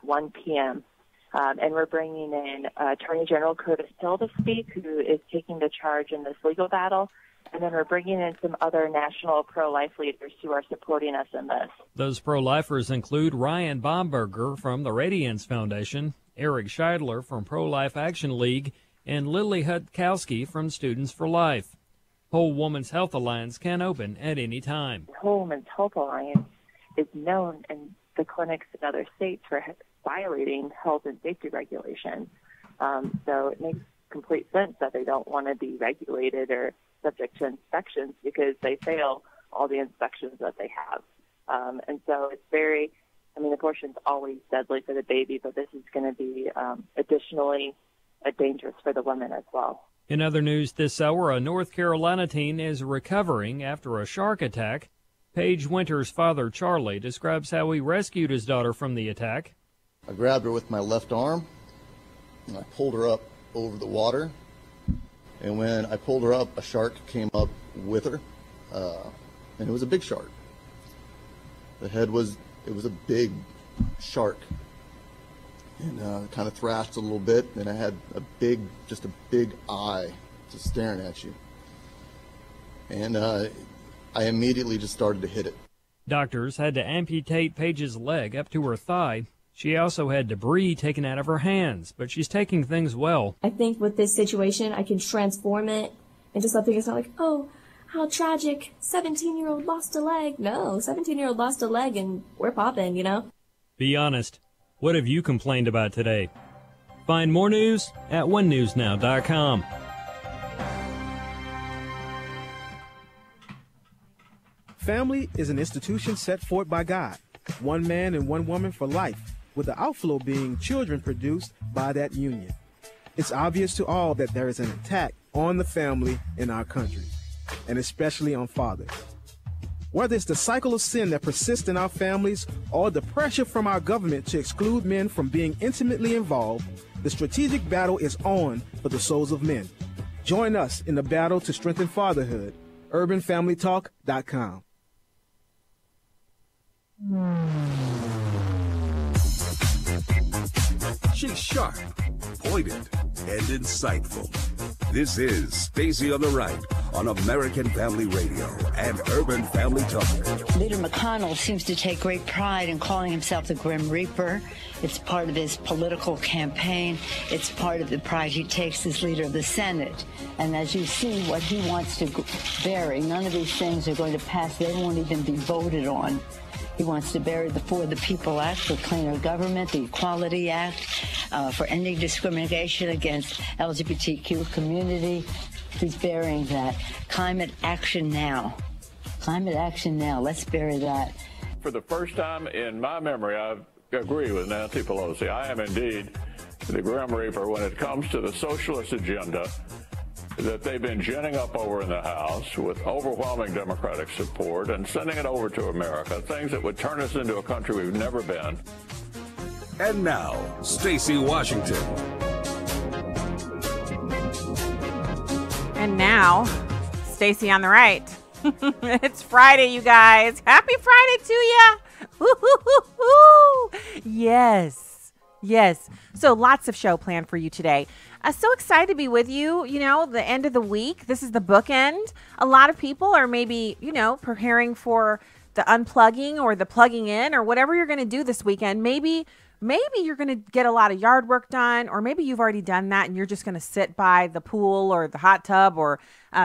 at 1 p.m. And we're bringing in Attorney General Curtis Hill to speak, who is taking the charge in this legal battle. And then we're bringing in some other national pro-life leaders who are supporting us in this. Those pro-lifers include Ryan Bomberger from the Radiance Foundation, Eric Scheidler from Pro-Life Action League, and Lily Hutkowski from Students for Life. Whole Woman's Health Alliance can open at any time. Whole Woman's Health Alliance is known in the clinics in other states for violating health and safety regulations. So it makes complete sense that they don't want to be regulated or subject to inspections because they fail all the inspections that they have. And so it's very, abortion's always deadly for the baby, but this is going to be additionally dangerous for the woman as well. In other news this hour, a North Carolina teen is recovering after a shark attack. Paige Winter's father, Charlie, describes how he rescued his daughter from the attack. I grabbed her with my left arm, and I pulled her up over the water. And when I pulled her up, a shark came up with her, and it was a big shark. It was a big shark, and kind of thrashed a little bit, and I had a big eye just staring at you. And I immediately just started to hit it. Doctors had to amputate Paige's leg up to her thigh. She also had debris taken out of her hands, but she's taking things well. I think with this situation, I can transform it into something it's not like, oh, how tragic, 17-year-old lost a leg. No, 17-year-old lost a leg and we're popping, Be honest. What have you complained about today? Find more news at onenewsnow.com. Family is an institution set forth by God, one man and one woman for life, with the outflow being children produced by that union. It's obvious to all that there is an attack on the family in our country, and especially on fathers. Whether it's the cycle of sin that persists in our families or the pressure from our government to exclude men from being intimately involved, the strategic battle is on for the souls of men. Join us in the battle to strengthen fatherhood. UrbanFamilyTalk.com. She's sharp, pointed, and insightful. This is Stacy on the Right on American Family Radio and Urban Family Talk. Leader McConnell seems to take great pride in calling himself the Grim Reaper. It's part of his political campaign. It's part of the pride he takes as leader of the Senate. And as you see what he wants to bury, none of these things are going to pass. They won't even be voted on. He wants to bury the For the People Act for cleaner government, the Equality Act for ending discrimination against LGBTQ community. He's burying that. Climate action now. Climate action now. Let's bury that. For the first time in my memory, I agree with Nancy Pelosi. I am indeed the Grim Reaper when it comes to the socialist agenda that they've been ginning up over in the House with overwhelming Democratic support and sending it over to America, things that would turn us into a country we've never been. And now, Stacy Washington. And now, Stacy on the Right. It's Friday, you guys. Happy Friday to ya. Woo-hoo-hoo-hoo. Yes. So lots of show planned for you today. So excited to be with you. The end of the week. This is the bookend. A lot of people are maybe, preparing for the unplugging or the plugging in or whatever you're going to do this weekend. Maybe you're going to get a lot of yard work done, or maybe you've already done that and you're just going to sit by the pool or the hot tub or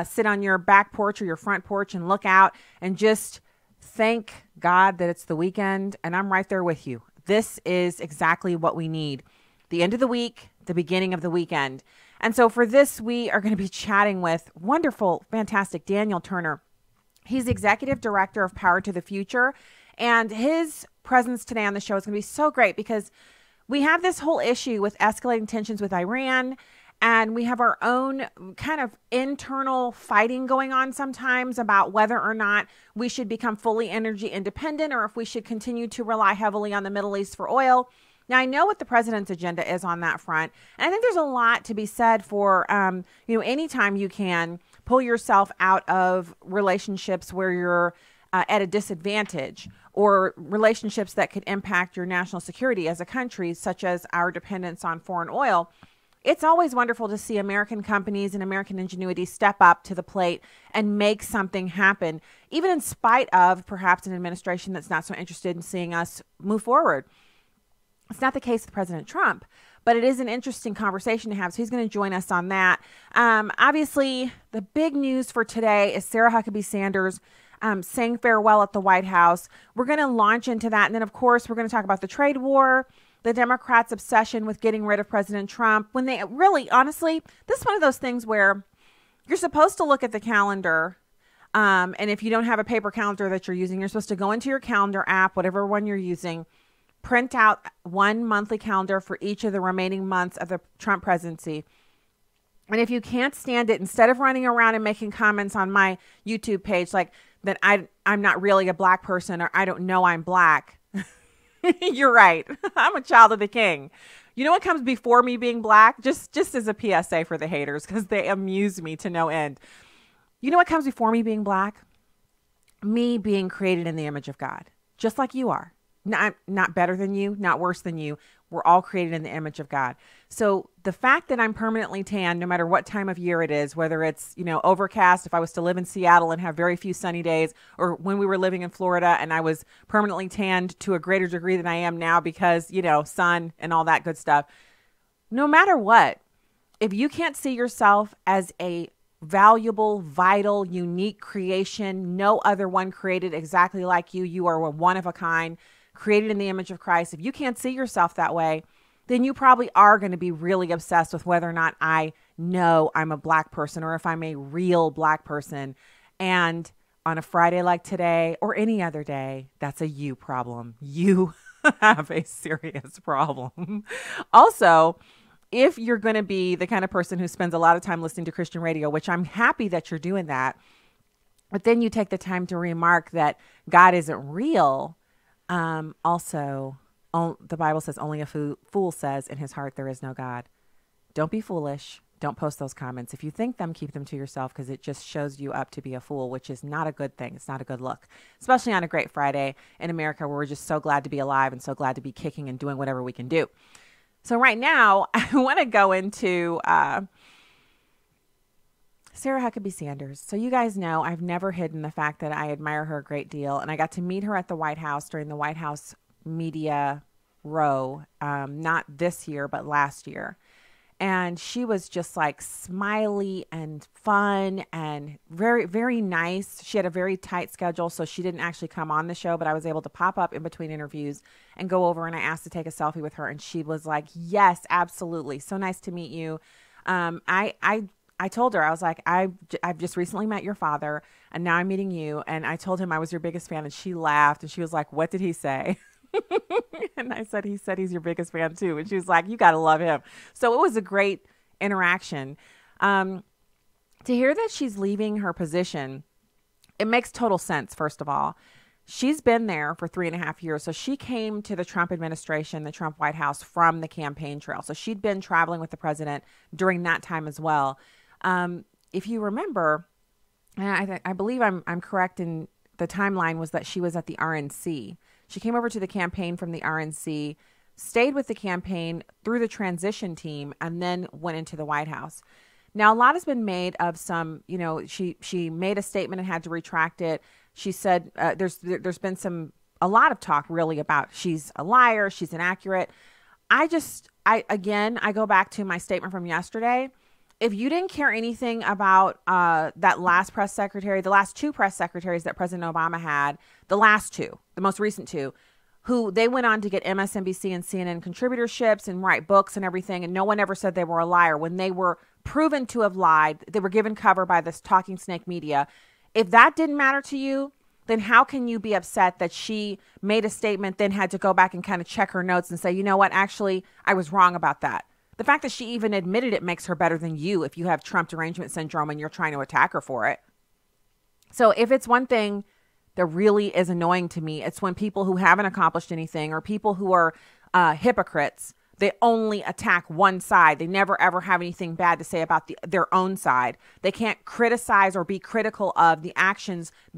sit on your back porch or your front porch and look out and just thank God that it's the weekend. And I'm right there with you. This is exactly what we need. The end of the week, the beginning of the weekend. And so for this, we are going to be chatting with wonderful, fantastic Daniel Turner. He's Executive Director of Power to the Future. And his presence today on the show is going to be so great because we have this whole issue with escalating tensions with Iran. And we have our own kind of internal fighting going on sometimes about whether or not we should become fully energy independent or if we should continue to rely heavily on the Middle East for oil. Now, I know what the president's agenda is on that front. And I think there's a lot to be said for, anytime you can pull yourself out of relationships where you're at a disadvantage or relationships that could impact your national security as a country, such as our dependence on foreign oil, it's always wonderful to see American companies and American ingenuity step up to the plate and make something happen, even in spite of perhaps an administration that's not so interested in seeing us move forward. It's not the case with President Trump, but it is an interesting conversation to have. So he's going to join us on that. Obviously, the big news for today is Sarah Huckabee Sanders saying farewell at the White House. We're going to launch into that. And then, of course, we're going to talk about the trade war, the Democrats' obsession with getting rid of President Trump, when they really, honestly, this is one of those things where you're supposed to look at the calendar. And if you don't have a paper calendar that you're using, you're supposed to go into your calendar app, whatever one you're using, print out one monthly calendar for each of the remaining months of the Trump presidency. And if you can't stand it, instead of running around and making comments on my YouTube page like that I'm not really a black person, or I don't know I'm black, you're right. I'm a child of the king. You know what comes before me being black? Just as a PSA for the haters, because they amuse me to no end. You know what comes before me being black? Me being created in the image of God, just like you are. Not better than you, not worse than you. We're all created in the image of God. So the fact that I'm permanently tan, no matter what time of year it is, whether it's, overcast, if I was to live in Seattle and have very few sunny days, or when we were living in Florida and I was permanently tanned to a greater degree than I am now because, sun and all that good stuff. No matter what, if you can't see yourself as a valuable, vital, unique creation, no other one created exactly like you, you are one of a kind, created in the image of Christ. If you can't see yourself that way, then you probably are going to be really obsessed with whether or not I know I'm a black person or if I'm a real black person. And on a Friday like today or any other day, that's a you problem. You have a serious problem. Also, if you're going to be the kind of person who spends a lot of time listening to Christian radio, which I'm happy that you're doing that, but then you take the time to remark that God isn't real. Also, the Bible says only a fool says in his heart there is no God. Don't be foolish. Don't post those comments. If you think them, keep them to yourself, because it just shows you up to be a fool, which is not a good thing. It's not a good look, especially on a great Friday in America where we're just so glad to be alive and so glad to be kicking and doing whatever we can do. So right now, I want to go into Sarah Huckabee Sanders. So you guys know I've never hidden the fact that I admire her a great deal. And I got to meet her at the White House during the White House media row, not this year, but last year. And she was just like smiley and fun and very, very nice. She had a very tight schedule, so she didn't actually come on the show, but I was able to pop up in between interviews and go over, and I asked to take a selfie with her. And she was like, yes, absolutely. So nice to meet you. I told her, I was like, I've just recently met your father and now I'm meeting you. And I told him I was your biggest fan, and she laughed and she was like, what did he say? And I said, he said he's your biggest fan too. And she was like, you got to love him. So it was a great interaction. To hear that she's leaving her position, it makes total sense. First of all, she's been there for 3.5 years. So she came to the Trump administration, the Trump White House, from the campaign trail. So she'd been traveling with the president during that time as well. If you remember, I believe I'm correct in the timeline was that she was at the RNC. She came over to the campaign from the RNC, stayed with the campaign through the transition team, and then went into the White House. Now, a lot has been made of some, she made a statement and had to retract it. She said there's been a lot of talk really about she's a liar, she's inaccurate. I go back to my statement from yesterday. If you didn't care anything about that last press secretary, the last two press secretaries that President Obama had, the most recent two, who they went on to get MSNBC and CNN contributorships and write books and everything, and no one ever said they were a liar. When they were proven to have lied, they were given cover by this talking snake media. If that didn't matter to you, then how can you be upset that she made a statement, then had to go back and kind of check her notes and say, you know what, actually, I was wrong about that. The fact that she even admitted it makes her better than you if you have Trump derangement syndrome and you're trying to attack her for it. So if it's one thing that really is annoying to me, it's when people who haven't accomplished anything, or people who are hypocrites, they only attack one side. They never, ever have anything bad to say about their own side. They can't criticize or be critical of the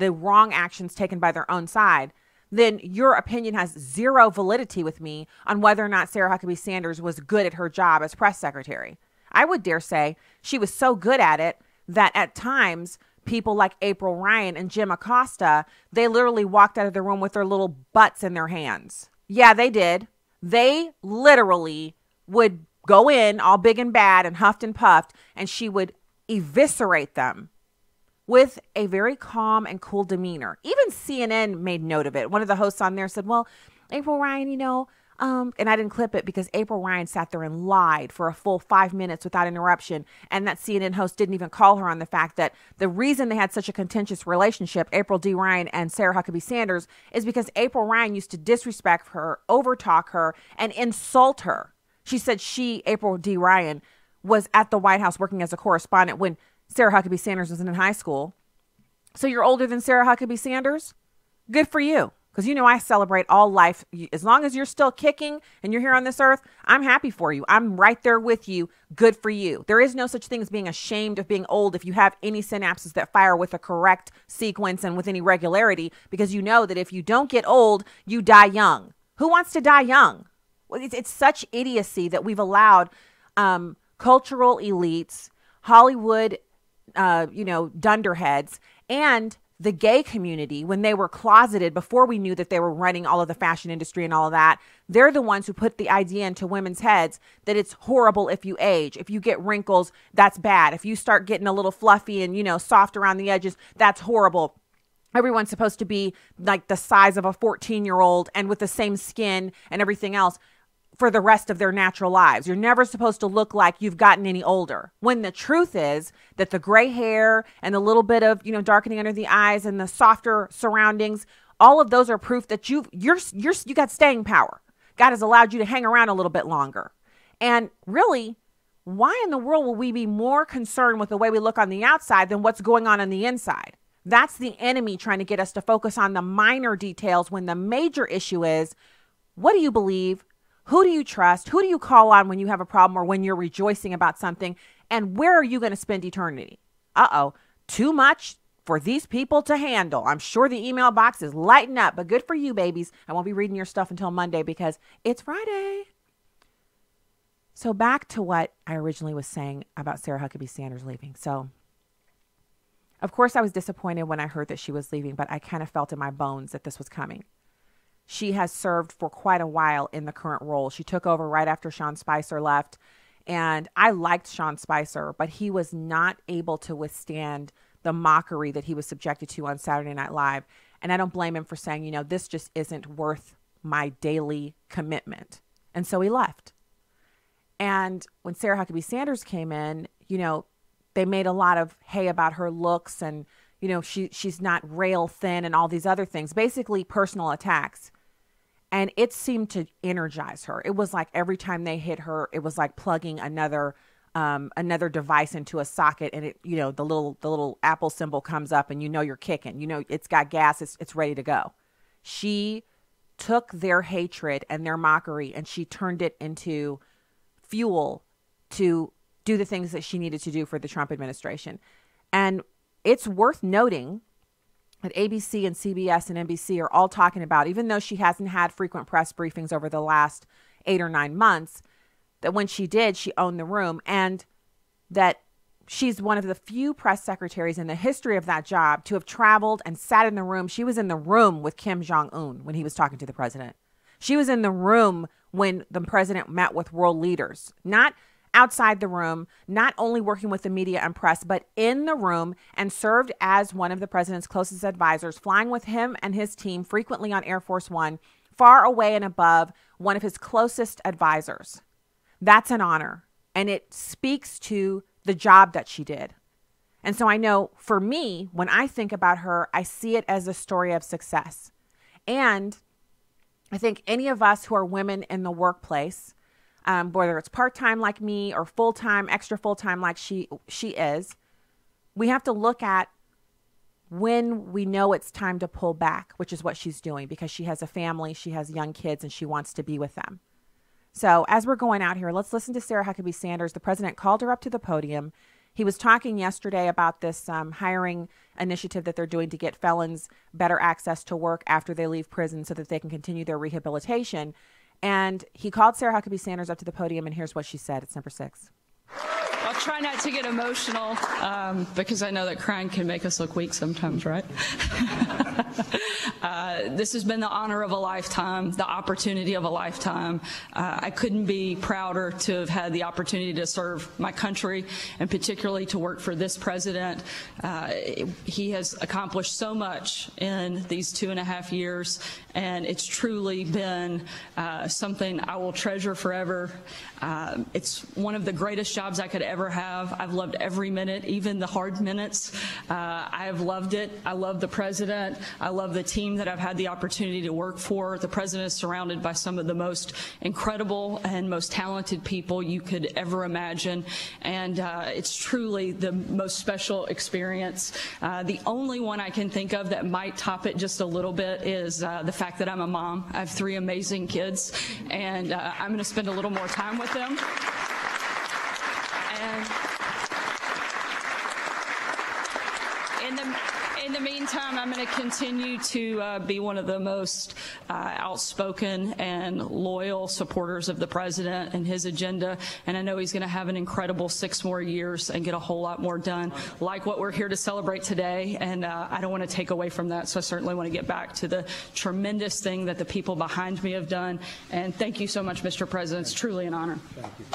wrong actions taken by their own side. then your opinion has zero validity with me on whether or not Sarah Huckabee Sanders was good at her job as press secretary. I would dare say she was so good at it that at times people like April Ryan and Jim Acosta, they literally walked out of the room with their little butts in their hands. Yeah, they did. They literally would go in all big and bad and huffed and puffed, and she would eviscerate them with a very calm and cool demeanor. Even CNN made note of it. One of the hosts on there said, well, April Ryan, and I didn't clip it because April Ryan sat there and lied for a full 5 minutes without interruption. And that CNN host didn't even call her on the fact that the reason they had such a contentious relationship, April D. Ryan and Sarah Huckabee Sanders, is because April Ryan used to disrespect her, overtalk her, and insult her. She said April D. Ryan, was at the White House working as a correspondent when Sarah Huckabee Sanders was in high school. So you're older than Sarah Huckabee Sanders? Good for you. Because I celebrate all life. As long as you're still kicking and you're here on this earth, I'm happy for you. I'm right there with you. Good for you. There is no such thing as being ashamed of being old if you have any synapses that fire with a correct sequence and with any regularity, because you know that if you don't get old, you die young. Who wants to die young? Well, it's such idiocy that we've allowed cultural elites, Hollywood, dunderheads, and the gay community, when they were closeted before we knew that they were running all of the fashion industry and all of that, they're the ones who put the idea into women's heads that it's horrible if you age. If you get wrinkles, that's bad. If you start getting a little fluffy and, soft around the edges, that's horrible. Everyone's supposed to be like the size of a 14-year-old and with the same skin and everything else for the rest of their natural lives. You're never supposed to look like you've gotten any older. When the truth is that the gray hair and the little bit of, darkening under the eyes and the softer surroundings, all of those are proof that you got staying power. God has allowed you to hang around a little bit longer. And really, why in the world will we be more concerned with the way we look on the outside than what's going on the inside? That's the enemy trying to get us to focus on the minor details when the major issue is, what do you believe? Who do you trust? Who do you call on when you have a problem or when you're rejoicing about something? And where are you going to spend eternity? Too much for these people to handle. I'm sure the email box is lighting up, but good for you, babies. I won't be reading your stuff until Monday because it's Friday. So back to what I originally was saying about Sarah Huckabee Sanders leaving. So, of course, I was disappointed when I heard that she was leaving, but I kind of felt in my bones that this was coming. She has served for quite a while in the current role. She took over right after Sean Spicer left. And I liked Sean Spicer, but he was not able to withstand the mockery that he was subjected to on Saturday Night Live. And I don't blame him for saying, this just isn't worth my daily commitment. And so he left. And when Sarah Huckabee Sanders came in, they made a lot of hay about her looks and, she's not rail thin and all these other things, basically personal attacks. And it seemed to energize her. It was like every time they hit her, it was like plugging another device into a socket, and it, the little Apple symbol comes up, and you're kicking. It's got gas. It's ready to go. She took their hatred and their mockery, and she turned it into fuel to do the things that she needed to do for the Trump administration. And it's worth noting that ABC and CBS and NBC are all talking about, even though she hasn't had frequent press briefings over the last 8 or 9 months, that when she did, she owned the room, and that she's one of the few press secretaries in the history of that job to have traveled and sat in the room. She was in the room with Kim Jong-un when he was talking to the president. She was in the room when the president met with world leaders, not outside the room, not only working with the media and press, but in the room, and served as one of the president's closest advisors, flying with him and his team frequently on Air Force One, far away and above one of his closest advisors. That's an honor, and it speaks to the job that she did. And so I know for me, when I think about her, I see it as a story of success. And I think any of us who are women in the workplace, whether it's part-time like me or full-time, extra full-time like she is, we have to look at when we know it's time to pull back, which is what she's doing, because she has a family, she has young kids, and she wants to be with them. So as we're going out here, let's listen to Sarah Huckabee Sanders. The president called her up to the podium. He was talking yesterday about this hiring initiative that they're doing to get felons better access to work after they leave prison so that they can continue their rehabilitation. And he called Sarah Huckabee Sanders up to the podium, and here's what she said. It's number 6. I'll try not to get emotional because I know that crying can make us look weak sometimes, right? This has been the honor of a lifetime, the opportunity of a lifetime. I couldn't be prouder to have had the opportunity to serve my country and particularly to work for this president. He has accomplished so much in these 2.5 years, and it's truly been something I will treasure forever. It's one of the greatest jobs I could ever have. I've loved every minute, even the hard minutes. I have loved it. I love the president. I love the team that I've had the opportunity to work for. The president is surrounded by some of the most incredible and most talented people you could ever imagine. And it's truly the most special experience. The only one I can think of that might top it just a little bit is the fact that I'm a mom. I have 3 amazing kids, and I'm going to spend a little more time with them. And in the meantime, I'm going to continue to be one of the most outspoken and loyal supporters of the president and his agenda. And I know he's going to have an incredible 6 more years and get a whole lot more done, like what we're here to celebrate today. And I don't want to take away from that. So I certainly want to get back to the tremendous thing that the people behind me have done. And thank you so much, Mr. President. It's truly an honor. Thank you.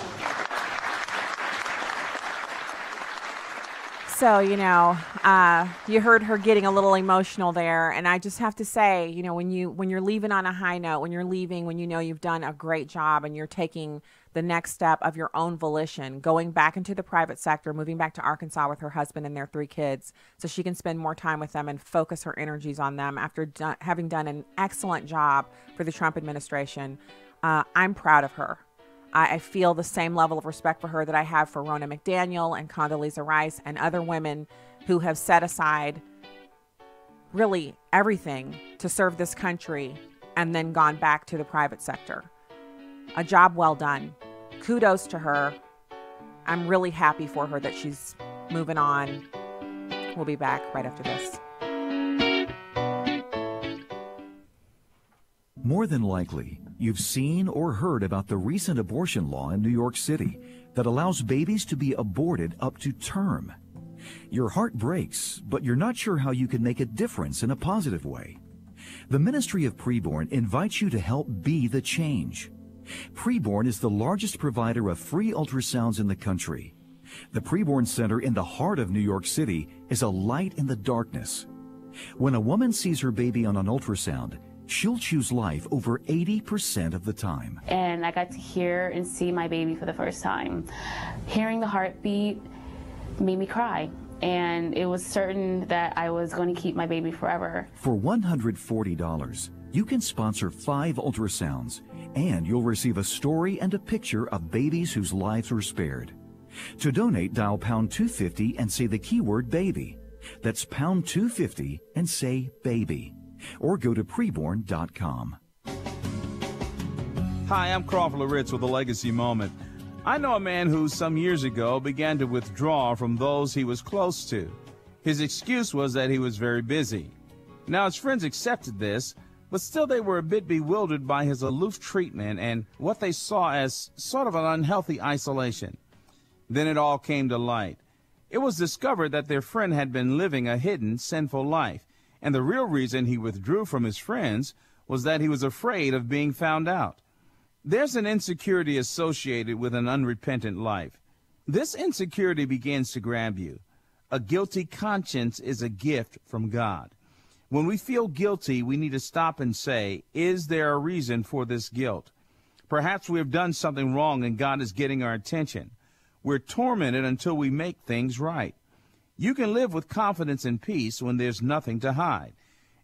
So, you heard her getting a little emotional there. And I just have to say, when you're leaving on a high note, when you know you've done a great job and you're taking the next step of your own volition, going back into the private sector, moving back to Arkansas with her husband and their 3 kids so she can spend more time with them and focus her energies on them after having done an excellent job for the Trump administration. I'm proud of her. I feel the same level of respect for her that I have for Ronna McDaniel and Condoleezza Rice and other women who have set aside really everything to serve this country and then gone back to the private sector. A job well done. Kudos to her. I'm really happy for her that she's moving on. We'll be back right after this. More than likely, you've seen or heard about the recent abortion law in New York City that allows babies to be aborted up to term. Your heart breaks, but you're not sure how you can make a difference in a positive way. The Ministry of Preborn invites you to help be the change. Preborn is the largest provider of free ultrasounds in the country. The Preborn Center in the heart of New York City is a light in the darkness. When a woman sees her baby on an ultrasound, she'll choose life over 80% of the time. And I got to hear and see my baby for the first time. Hearing the heartbeat made me cry. And it was certain that I was going to keep my baby forever. For $140, you can sponsor 5 ultrasounds, and you'll receive a story and a picture of babies whose lives were spared. To donate, dial pound 250 and say the keyword baby. That's pound 250 and say baby. Or go to preborn.com. Hi, I'm Crawford Loritz with a legacy moment. I know a man who some years ago began to withdraw from those he was close to. His excuse was that he was very busy. Now his friends accepted this, but still they were a bit bewildered by his aloof treatment and what they saw as sort of an unhealthy isolation. Then it all came to light. It was discovered that their friend had been living a hidden, sinful life. And the real reason he withdrew from his friends was that he was afraid of being found out. There's an insecurity associated with an unrepentant life. This insecurity begins to grab you. A guilty conscience is a gift from God. When we feel guilty, we need to stop and say, is there a reason for this guilt? Perhaps we have done something wrong and God is getting our attention. We're tormented until we make things right. You can live with confidence and peace when there's nothing to hide.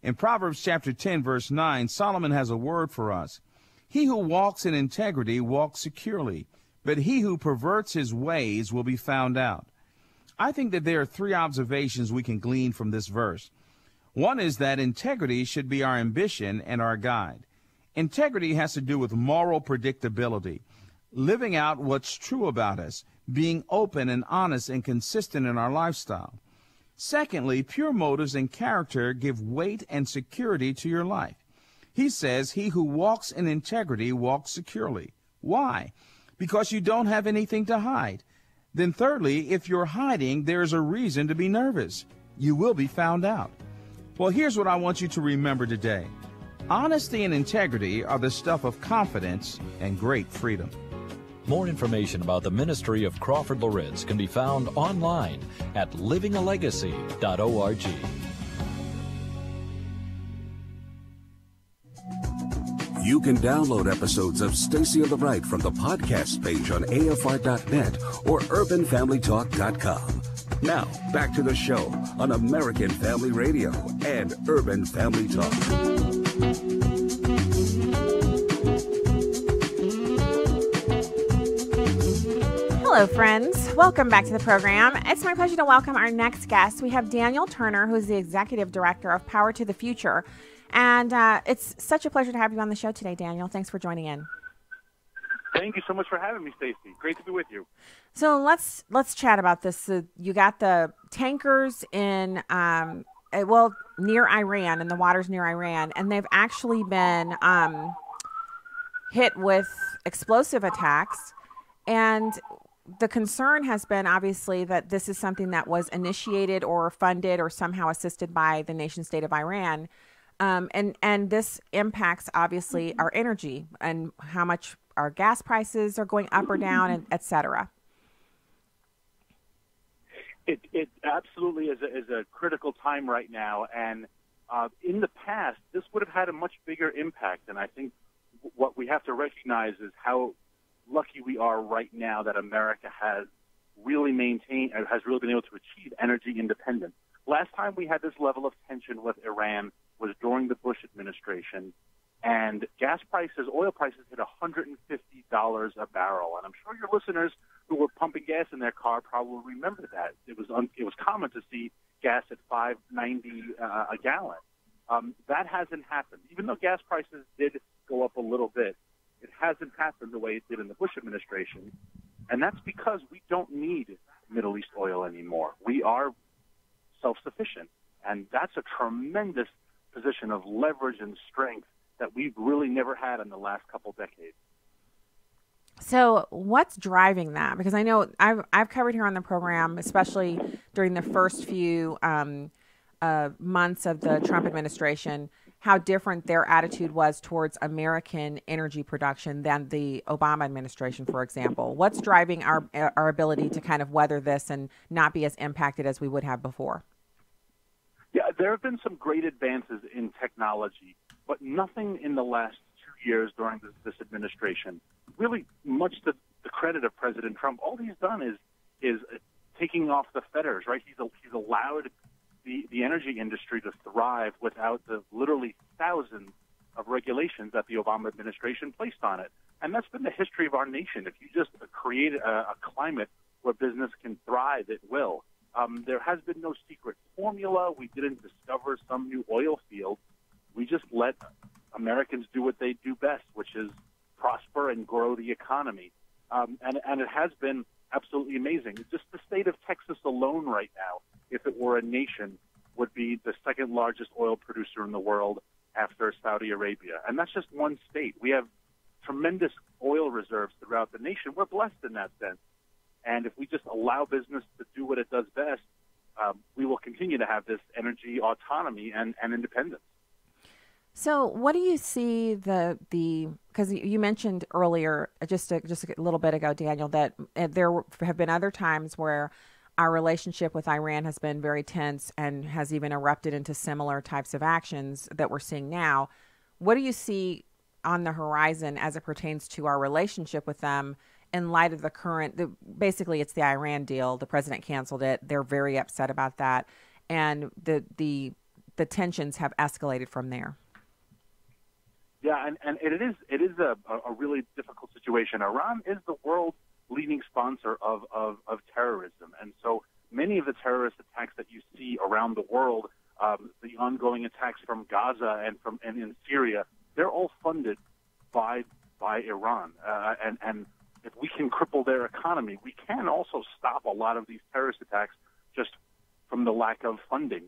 In Proverbs chapter 10, verse 9, Solomon has a word for us. He who walks in integrity walks securely, but he who perverts his ways will be found out. I think that there are 3 observations we can glean from this verse. One is that integrity should be our ambition and our guide. Integrity has to do with moral predictability. living out what's true about us, being open and honest and consistent in our lifestyle. Secondly, pure motives and character give weight and security to your life. He says, he who walks in integrity walks securely. Why? Because you don't have anything to hide. Then thirdly, if you're hiding, there's a reason to be nervous. You will be found out. Well, here's what I want you to remember today. Honesty and integrity are the stuff of confidence and great freedom. More information about the ministry of Crawford Loritz can be found online at livingalegacy.org. You can download episodes of Stacy on the Right from the podcast page on AFR.net or UrbanFamilyTalk.com. Now, back to the show on American Family Radio and Urban Family Talk. Hello, friends. Welcome back to the program. It's my pleasure to welcome our next guest. We have Daniel Turner, who's the Executive Director of Power to the Future. And it's such a pleasure to have you on the show today, Daniel. Thanks for joining in. Thank you so much for having me, Stacy. Great to be with you. So let's chat about this. You got the tankers in, near Iran, in the waters near Iran, and they've actually been hit with explosive attacks. And the concern has been, obviously, that this is something that was initiated or funded or somehow assisted by the nation state of Iran. And this impacts, obviously, our energy and how much our gas prices are going up or down, and et cetera. It absolutely is a critical time right now. And in the past, this would have had a much bigger impact. And I think what we have to recognize is how lucky we are right now that America has really been able to achieve energy independence. Last time we had this level of tension with Iran was during the Bush administration, and gas prices, oil prices hit $150 a barrel. And I'm sure your listeners who were pumping gas in their car probably remember that. It was common to see gas at $5.90 a gallon. That hasn't happened. Even though gas prices did go up a little bit, it hasn't happened the way it did in the Bush administration. And that's because we don't need Middle East oil anymore. We are self-sufficient. And that's a tremendous position of leverage and strength that we've really never had in the last couple decades. So what's driving that? Because I know I've covered here on the program, especially during the first few months of the Trump administration, how different their attitude was towards American energy production than the Obama administration, for example. What's driving our ability to kind of weather this and not be as impacted as we would have before? Yeah, there have been some great advances in technology, but nothing in the last 2 years during this administration. Really, much to the credit of President Trump, all he's done is taking off the fetters, right? He's allowed the energy industry to thrive without the literally thousands of regulations that the Obama administration placed on it. And that's been the history of our nation. If you just create a climate where business can thrive, it will. There has been no secret formula. We didn't discover some new oil field. We just let Americans do what they do best, which is prosper and grow the economy. And it has been absolutely amazing. Just the state of Texas alone right now, if it were a nation, would be the second largest oil producer in the world after Saudi Arabia. And that's just one state. We have tremendous oil reserves throughout the nation. We're blessed in that sense. And if we just allow business to do what it does best, we will continue to have this energy autonomy and independence. So what do you see because you mentioned earlier, just a little bit ago, Daniel, that there have been other times where our relationship with Iran has been very tense and has even erupted into similar types of actions that we're seeing now. What do you see on the horizon as it pertains to our relationship with them in light of the current, basically it's the Iran deal. The president canceled it. They're very upset about that. And the tensions have escalated from there. Yeah, and it is a really difficult situation. Iran is the world's leading sponsor of terrorism. And so many of the terrorist attacks that you see around the world, the ongoing attacks from Gaza and in Syria, they're all funded by Iran. And if we can cripple their economy, we can also stop a lot of these terrorist attacks just from the lack of funding.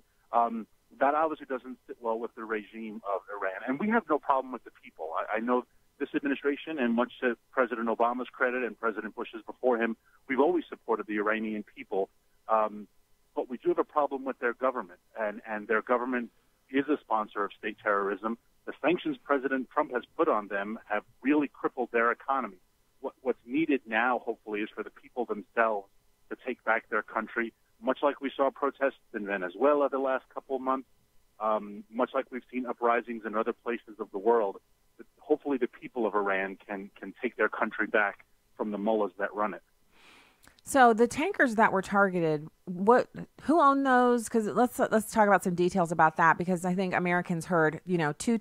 That obviously doesn't sit well with the regime of Iran. And we have no problem with the people. I know this administration, and much to President Obama's credit and President Bush's before him, we've always supported the Iranian people. But we do have a problem with their government, and their government is a sponsor of state terrorism. The sanctions President Trump has put on them have really crippled their economy. What's needed now, hopefully, is for the people themselves to take back their country, much like we saw protests in Venezuela the last couple of months, much like we've seen uprisings in other places of the world. Hopefully the people of Iran can take their country back from the mullahs that run it. So the tankers that were targeted, who owned those? Because let's talk about some details about that, because I think Americans heard, two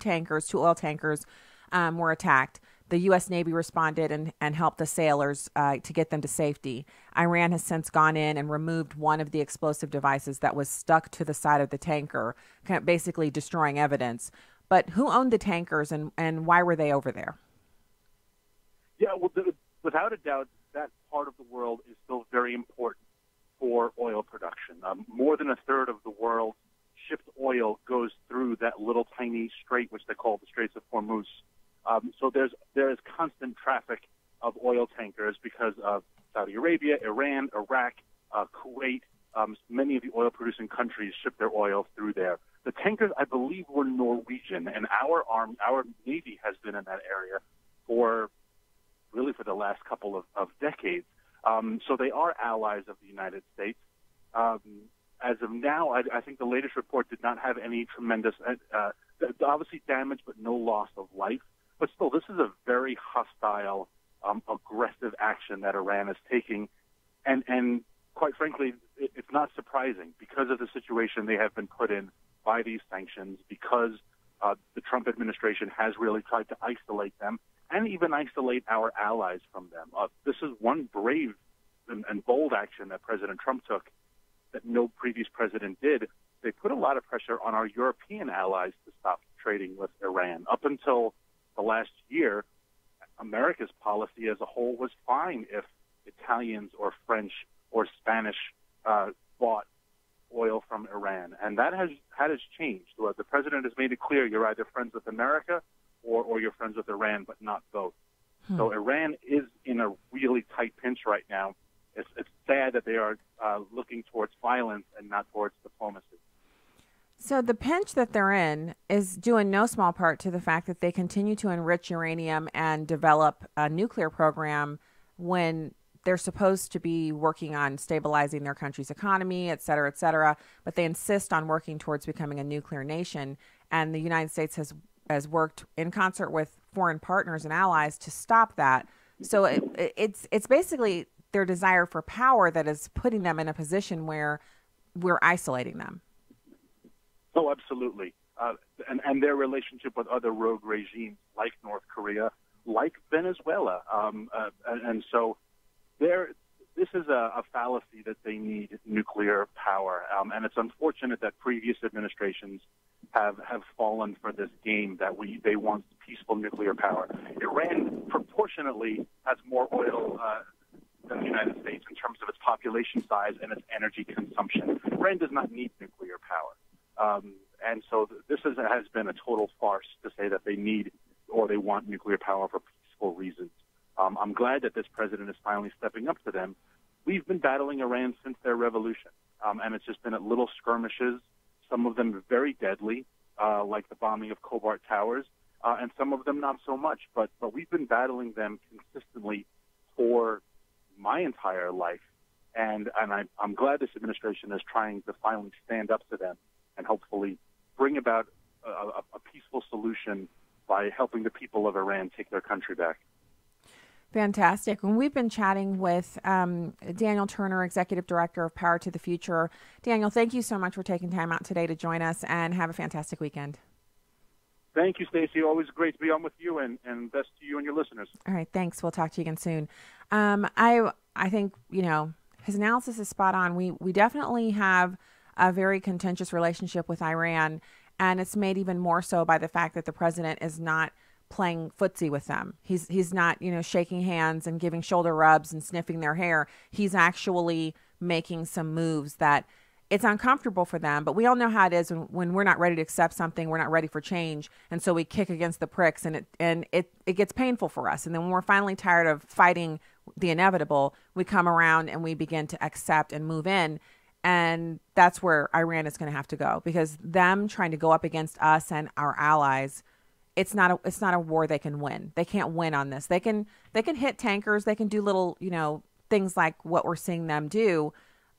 oil tankers were attacked. The U.S. Navy responded and helped the sailors to get them to safety. Iran has since gone in and removed one of the explosive devices that was stuck to the side of the tanker, kind of basically destroying evidence. But who owned the tankers, and why were they over there? Yeah, well, without a doubt, that part of the world is still very important for oil production. More than a third of the world's shipped oil goes through that little tiny strait, which they call the Straits of Hormuz. So there is constant traffic of oil tankers because of Saudi Arabia, Iran, Iraq, Kuwait. Many of the oil-producing countries ship their oil through there. The tankers, I believe, were Norwegian, and our Navy has been in that area for the last couple of decades. So they are allies of the United States. As of now, I think the latest report did not have any tremendous, obviously damage, but no loss of life. But still, this is a very hostile, aggressive action that Iran is taking. And quite frankly, it's not surprising because of the situation they have been put in by these sanctions, because the Trump administration has really tried to isolate them and even isolate our allies from them. This is one brave and bold action that President Trump took that no previous president did. They put a lot of pressure on our European allies to stop trading with Iran. Up until the last year, America's policy as a whole was fine if Italians or French or Spanish bought oil from Iran. And that has changed. The president has made it clear you're either friends with America or you're friends with Iran, but not both. So Iran is in a really tight pinch right now. It's sad that they are looking towards violence and not towards diplomacy. So the pinch that they're in is due in no small part to the fact that they continue to enrich uranium and develop a nuclear program when they're supposed to be working on stabilizing their country's economy, et cetera, but they insist on working towards becoming a nuclear nation. And the United States has worked in concert with foreign partners and allies to stop that. So it's basically their desire for power that is putting them in a position where we're isolating them. Oh, absolutely. And their relationship with other rogue regimes like North Korea, like Venezuela. And so this is a fallacy that they need nuclear power. And it's unfortunate that previous administrations have fallen for this game that they want peaceful nuclear power. Iran proportionately has more oil than the United States in terms of its population size and its energy consumption. Iran does not need nuclear power. And so this has been a total farce to say that they need or they want nuclear power for peaceful reasons. I'm glad that this president is finally stepping up to them. We've been battling Iran since their revolution, and it's just been at little skirmishes, some of them very deadly, like the bombing of Cobalt Towers, and some of them not so much. But we've been battling them consistently for my entire life, and I'm glad this administration is trying to finally stand up to them and hopefully bring about a peaceful solution by helping the people of Iran take their country back. Fantastic. When we've been chatting with Daniel Turner, Executive Director of Power to the Future. Daniel, thank you so much for taking time out today to join us, and have a fantastic weekend. Thank you, Stacy. Always great to be on with you, and best to you and your listeners. All right, thanks. We'll talk to you again soon. I think, his analysis is spot on. We definitely have a very contentious relationship with Iran, and it's made even more so by the fact that the president is not playing footsie with them. He's not, you know, shaking hands and giving shoulder rubs and sniffing their hair. He's actually making some moves that it's uncomfortable for them, but we all know how it is when we're not ready to accept something, we're not ready for change, and so we kick against the pricks, and it gets painful for us. And then when we're finally tired of fighting the inevitable, we come around and we begin to accept and move in. And that's where Iran is going to have to go, because them trying to go up against us and our allies, it's not a war they can win. They can't win on this. They can hit tankers. They can do little, you know, things like what we're seeing them do.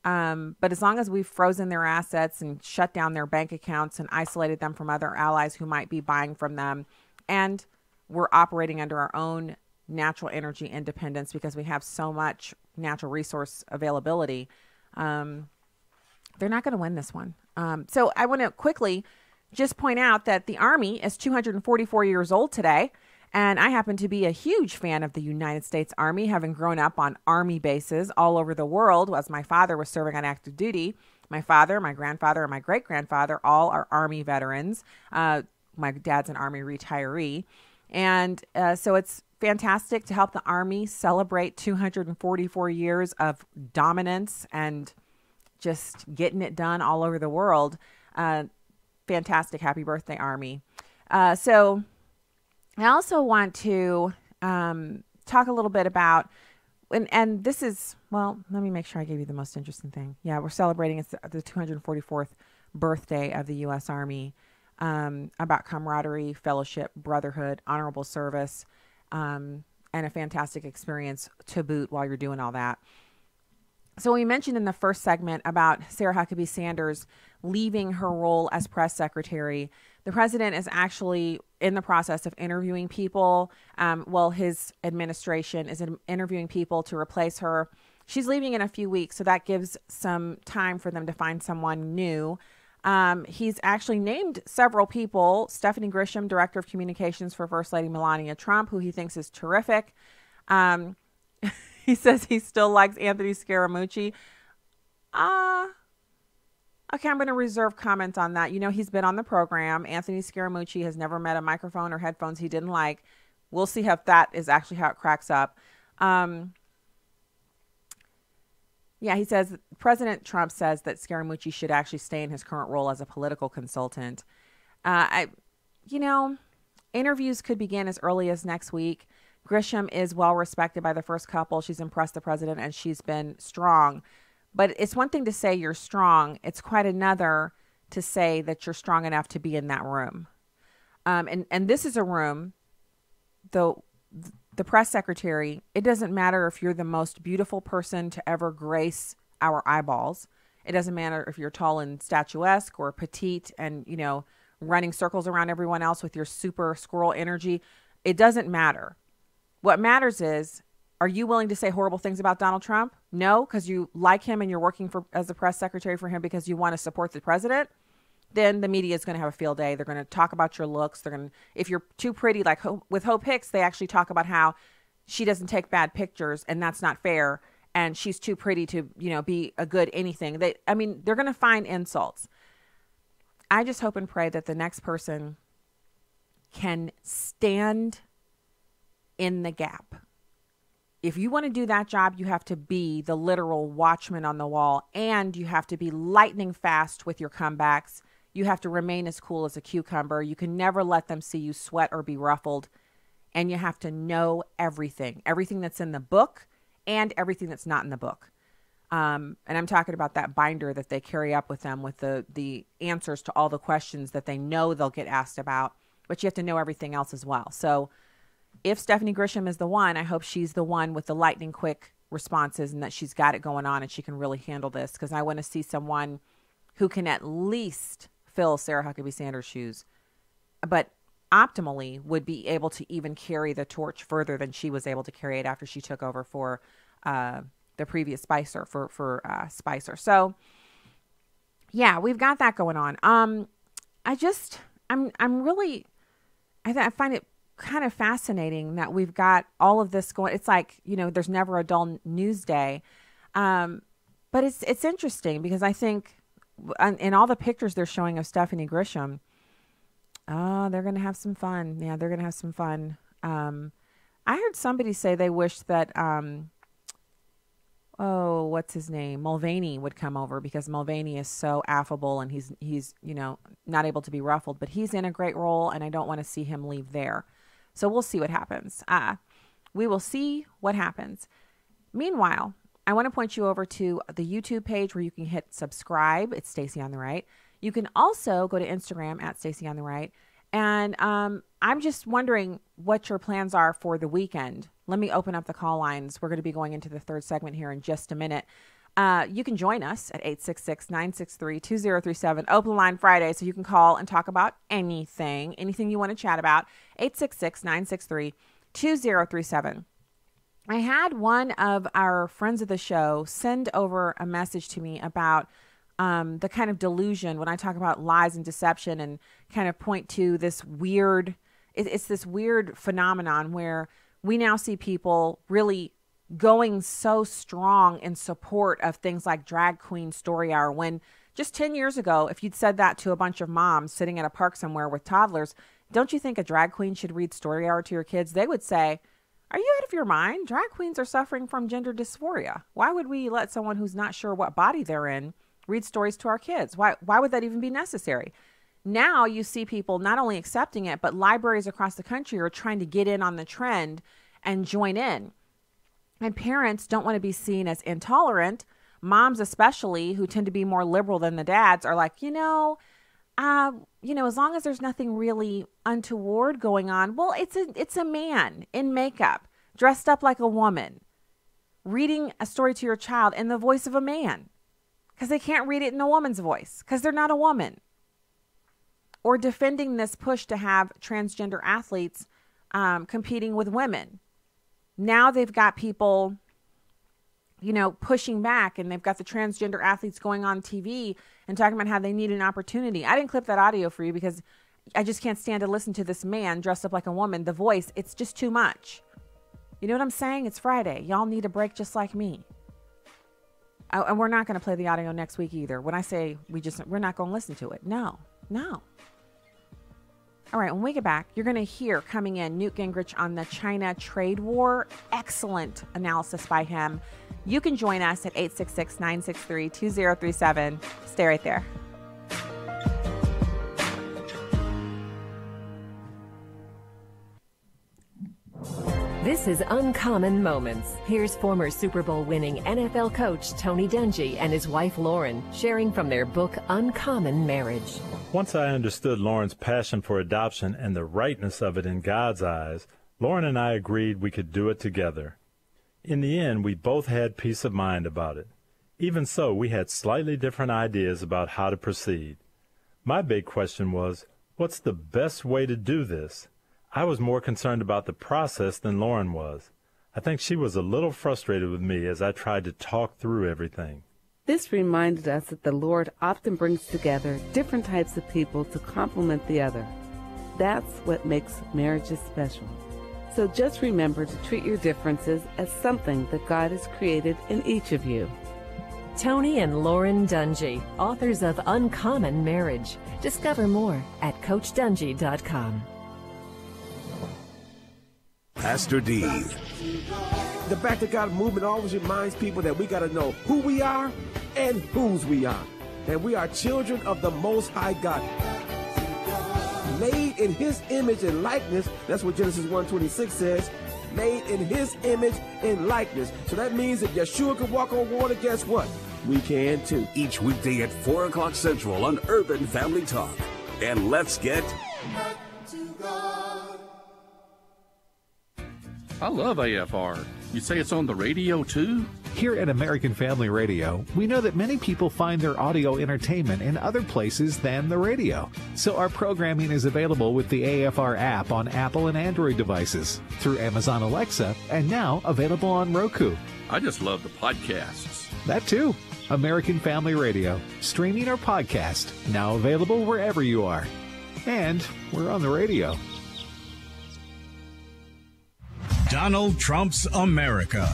But as long as we've frozen their assets and shut down their bank accounts and isolated them from other allies who might be buying from them, and we're operating under our own natural energy independence because we have so much natural resource availability, they're not going to win this one. So I want to quickly just point out that the Army is 244 years old today. And I happen to be a huge fan of the United States Army, having grown up on Army bases all over the world as my father was serving on active duty. My father, my grandfather, and my great-grandfather all are Army veterans. My dad's an Army retiree. And so it's fantastic to help the Army celebrate 244 years of dominance and just getting it done all over the world. Fantastic. Happy birthday, Army. So I also want to talk a little bit about, and this is, well, let me make sure I gave you the most interesting thing. Yeah, we're celebrating the 244th birthday of the U.S. Army, about camaraderie, fellowship, brotherhood, honorable service, and a fantastic experience to boot while you're doing all that. So we mentioned in the first segment about Sarah Huckabee Sanders leaving her role as press secretary. The president is actually in the process of interviewing people. His administration is interviewing people to replace her. She's leaving in a few weeks, so that gives some time for them to find someone new. He's actually named several people. Stephanie Grisham, Director of Communications for First Lady Melania Trump, who he thinks is terrific. He says he still likes Anthony Scaramucci. Okay, I'm going to reserve comment on that. You know, he's been on the program. Anthony Scaramucci has never met a microphone or headphones he didn't like. We'll see if that is actually how it cracks up. Yeah, he says President Trump says that Scaramucci should actually stay in his current role as a political consultant. Interviews could begin as early as next week. Grisham is well respected by the first couple. She's impressed the president and she's been strong. But it's one thing to say you're strong. It's quite another to say that you're strong enough to be in that room. And this is a room, the press secretary, it doesn't matter if you're the most beautiful person to ever grace our eyeballs. It doesn't matter if you're tall and statuesque or petite and, you know, running circles around everyone else with your super squirrel energy. It doesn't matter. What matters is, are you willing to say horrible things about Donald Trump? No, because you like him and you're working as a press secretary for him because you want to support the president. Then the media is going to have a field day. They're going to talk about your looks. If you're too pretty, like with Hope Hicks, they actually talk about how she doesn't take bad pictures and that's not fair. And she's too pretty to, be a good anything. They're going to find insults. I just hope and pray that the next person can stand in the gap. If you want to do that job, you have to be the literal watchman on the wall, and you have to be lightning fast with your comebacks. You have to remain as cool as a cucumber. You can never let them see you sweat or be ruffled. And you have to know everything that's in the book and everything that's not in the book. And I'm talking about that binder that they carry up with them with the answers to all the questions that they know they'll get asked about, but you have to know everything else as well. So if Stephanie Grisham is the one, I hope she's the one with the lightning quick responses and that she's got it going on and she can really handle this, because I want to see someone who can at least fill Sarah Huckabee Sanders' shoes, but optimally would be able to even carry the torch further than she was able to carry it after she took over for the previous Spicer, for Spicer. So yeah, we've got that going on. I find it kind of fascinating that we've got all of this going. It's like, there's never a dull news day. But it's interesting because I think in all the pictures they're showing of Stephanie Grisham, Oh, they're going to have some fun. Yeah, they're going to have some fun. I heard somebody say they wish that, what's his name? Mulvaney would come over, because Mulvaney is so affable and he's not able to be ruffled, but he's in a great role and I don't want to see him leave there. So we'll see what happens. We will see what happens. Meanwhile, I want to point you over to the YouTube page where you can hit subscribe. It's Stacy on the Right. You can also go to Instagram at Stacy on the Right. And I'm just wondering what your plans are for the weekend. Let me open up the call lines. We're going to be going into the third segment here in just a minute. You can join us at 866-963-2037. Open line Friday, so you can call and talk about anything you want to chat about. 866-963-2037. I had one of our friends of the show send over a message to me about the kind of delusion when I talk about lies and deception, and kind of point to this weird, it's this weird phenomenon where we now see people really going so strong in support of things like drag queen story hour, when just 10 years ago, if you'd said that to a bunch of moms sitting at a park somewhere with toddlers, don't you think a drag queen should read story hour to your kids? They would say, are you out of your mind? Drag queens are suffering from gender dysphoria. Why would we let someone who's not sure what body they're in read stories to our kids? Why would that even be necessary? Now you see people not only accepting it, but libraries across the country are trying to get in on the trend and join in. And parents don't want to be seen as intolerant. Moms especially, who tend to be more liberal than the dads, are like, as long as there's nothing really untoward going on, well, it's a man in makeup, dressed up like a woman, reading a story to your child in the voice of a man, because they can't read it in a woman's voice, because they're not a woman. Or defending this push to have transgender athletes competing with women. Now they've got people, pushing back, and they've got the transgender athletes going on TV and talking about how they need an opportunity. I didn't clip that audio for you because I just can't stand to listen to this man dressed up like a woman. The voice, it's just too much. You know what I'm saying? It's Friday. Y'all need a break just like me. And we're not going to play the audio next week either. When I say we're not going to listen to it. No. All right, when we get back, you're going to hear coming in Newt Gingrich on the China trade war. Excellent analysis by him. You can join us at 866-963-2037. Stay right there. This is Uncommon Moments. Here's former Super Bowl winning NFL coach Tony Dungy and his wife Lauren sharing from their book Uncommon Marriage. Once I understood Lauren's passion for adoption and the rightness of it in God's eyes, Lauren and I agreed we could do it together. In the end, we both had peace of mind about it. Even so, we had slightly different ideas about how to proceed. My big question was, what's the best way to do this? I was more concerned about the process than Lauren was. I think she was a little frustrated with me as I tried to talk through everything. This reminded us that the Lord often brings together different types of people to complement the other. That's what makes marriages special. So just remember to treat your differences as something that God has created in each of you. Tony and Lauren Dungy, authors of Uncommon Marriage. Discover more at CoachDungy.com. Pastor D. The Back to God movement always reminds people that we got to know who we are and whose we are. And we are children of the Most High God. Made in His image and likeness. That's what Genesis 1:26 says. Made in His image and likeness. So that means if Yeshua could walk on water, guess what? We can too. Each weekday at 4 o'clock Central on Urban Family Talk. And let's get back to God. I love AFR. You say it's on the radio too? Here at American Family Radio, we know that many people find their audio entertainment in other places than the radio. So our programming is available with the AFR app on Apple and Android devices, through Amazon Alexa, and now available on Roku. I just love the podcasts. That too. American Family Radio, streaming or podcast, now available wherever you are. And we're on the radio. Donald Trump's America.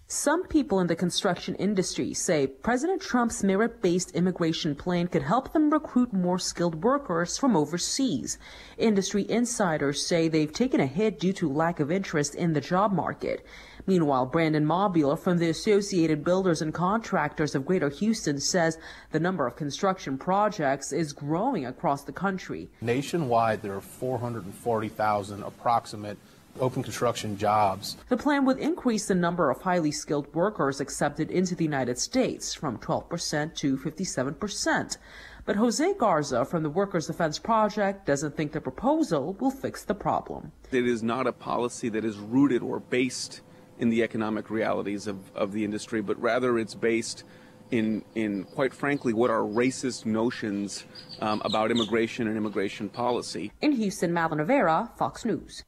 Some people in the construction industry say President Trump's merit-based immigration plan could help them recruit more skilled workers from overseas. Industry insiders say they've taken a hit due to lack of interest in the job market. Meanwhile, Brandon Mobile from the Associated Builders and Contractors of Greater Houston says the number of construction projects is growing across the country. Nationwide, there are 440,000 approximate open construction jobs. The plan would increase the number of highly skilled workers accepted into the United States from 12% to 57%. But Jose Garza from the Workers' Defense Project doesn't think the proposal will fix the problem. It is not a policy that is rooted or based in the economic realities of the industry, but rather it's based in quite frankly, what are racist notions about immigration and immigration policy. In Houston, Madeline Rivera, Fox News.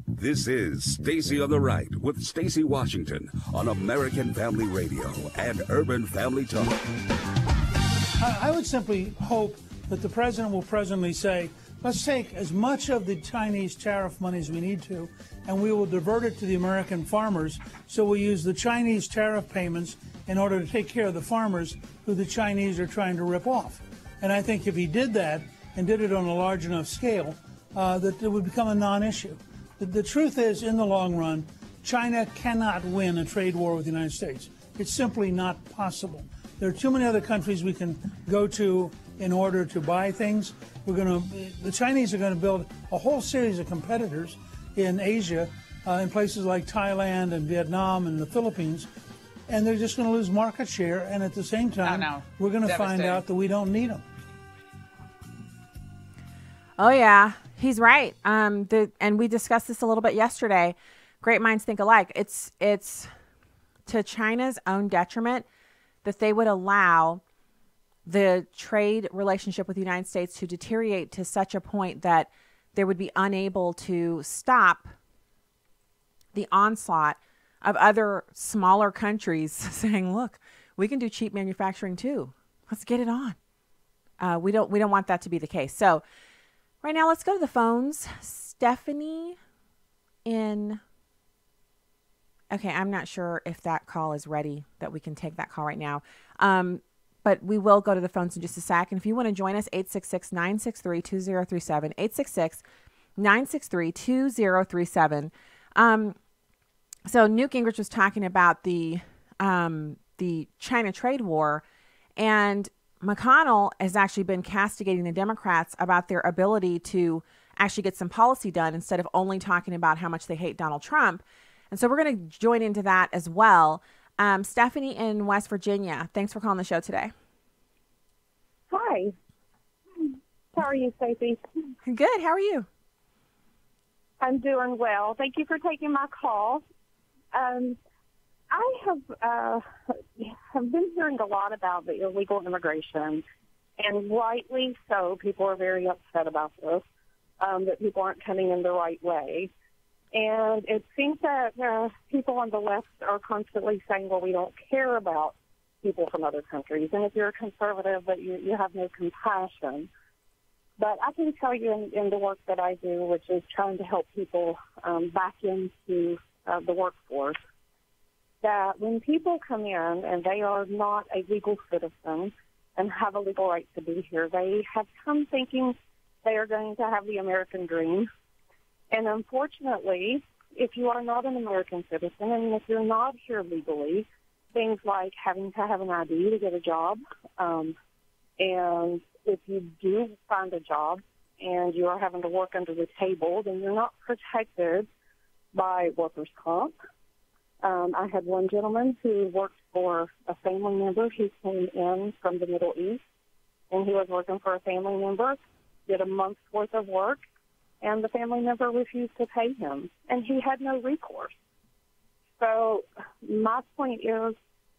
This is Stacy on the Right with Stacy Washington on American Family Radio and Urban Family Talk. I would simply hope that the president will presently say, let's take as much of the Chinese tariff money as we need to, and we will divert it to the American farmers, so we use the Chinese tariff payments in order to take care of the farmers who the Chinese are trying to rip off. And I think if he did that and did it on a large enough scale, that it would become a non-issue. The truth is, in the long run, China cannot win a trade war with the United States. It's simply not possible. There are too many other countries we can go to in order to buy things. The Chinese are going to build a whole series of competitors in Asia, in places like Thailand and Vietnam and the Philippines, and they're just going to lose market share. And at the same time, we're going to find out that we don't need them. Oh, yeah, he's right. And we discussed this a little bit yesterday. Great minds think alike. It's to China's own detriment that they would allow the trade relationship with the United States to deteriorate to such a point that they would be unable to stop the onslaught of other smaller countries saying, look, we can do cheap manufacturing too. Let's get it on. We don't want that to be the case. So right now, let's go to the phones. Stephanie in... Okay, I'm not sure if that call is ready, that we can take that call right now. But we will go to the phones in just a sec. And if you want to join us, 866-963-2037, 866-963-2037. So Newt Gingrich was talking about the China trade war, and McConnell has actually been castigating the Democrats about their ability to actually get some policy done instead of only talking about how much they hate Donald Trump. And so we're going to join into that as well. Stephanie in West Virginia, thanks for calling the show today. Hi. How are you, Stacy? Good. How are you? I'm doing well. Thank you for taking my call. I have been hearing a lot about the illegal immigration, and rightly so. People are very upset about this, that people aren't coming in the right way. And it seems that people on the left are constantly saying, well, we don't care about people from other countries. And if you're a conservative, that you have no compassion. But I can tell you in the work that I do, which is trying to help people back into the workforce, that when people come in and they are not a legal citizen and have a legal right to be here, they have come thinking they are going to have the American dream. And unfortunately, if you are not an American citizen and if you're not here legally, things like having to have an ID to get a job, and if you do find a job and you are having to work under the table, then you're not protected by workers' comp. I had one gentleman who worked for a family member who came in from the Middle East, and he was working for a family member, did a month's worth of work, and the family member refused to pay him, and he had no recourse. So my point is,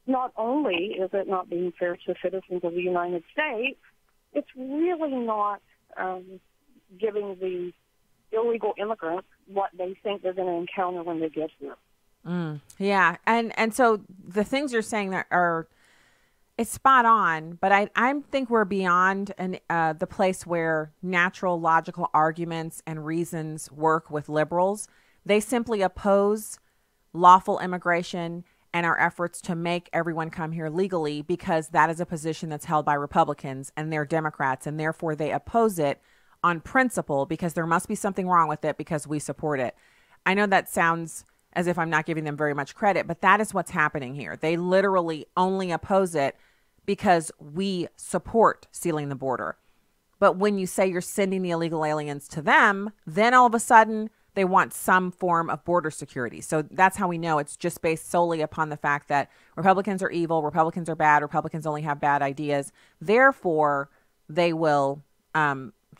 not only is it not being fair to citizens of the United States, it's really not giving the illegal immigrants what they think they're going to encounter when they get here. Yeah, and so the things you're saying are it's spot on, but I think we're beyond the place where natural logical arguments and reasons work with liberals. They simply oppose lawful immigration and our efforts to make everyone come here legally, because that is a position that's held by Republicans and they're Democrats, and therefore they oppose it on principle because there must be something wrong with it because we support it. I know that sounds as if I'm not giving them very much credit, but that is what's happening here. They literally only oppose it because we support sealing the border. But when you say you're sending the illegal aliens to them, then all of a sudden they want some form of border security. So that's how we know it's just based solely upon the fact that Republicans are evil, Republicans are bad, Republicans only have bad ideas. Therefore, they will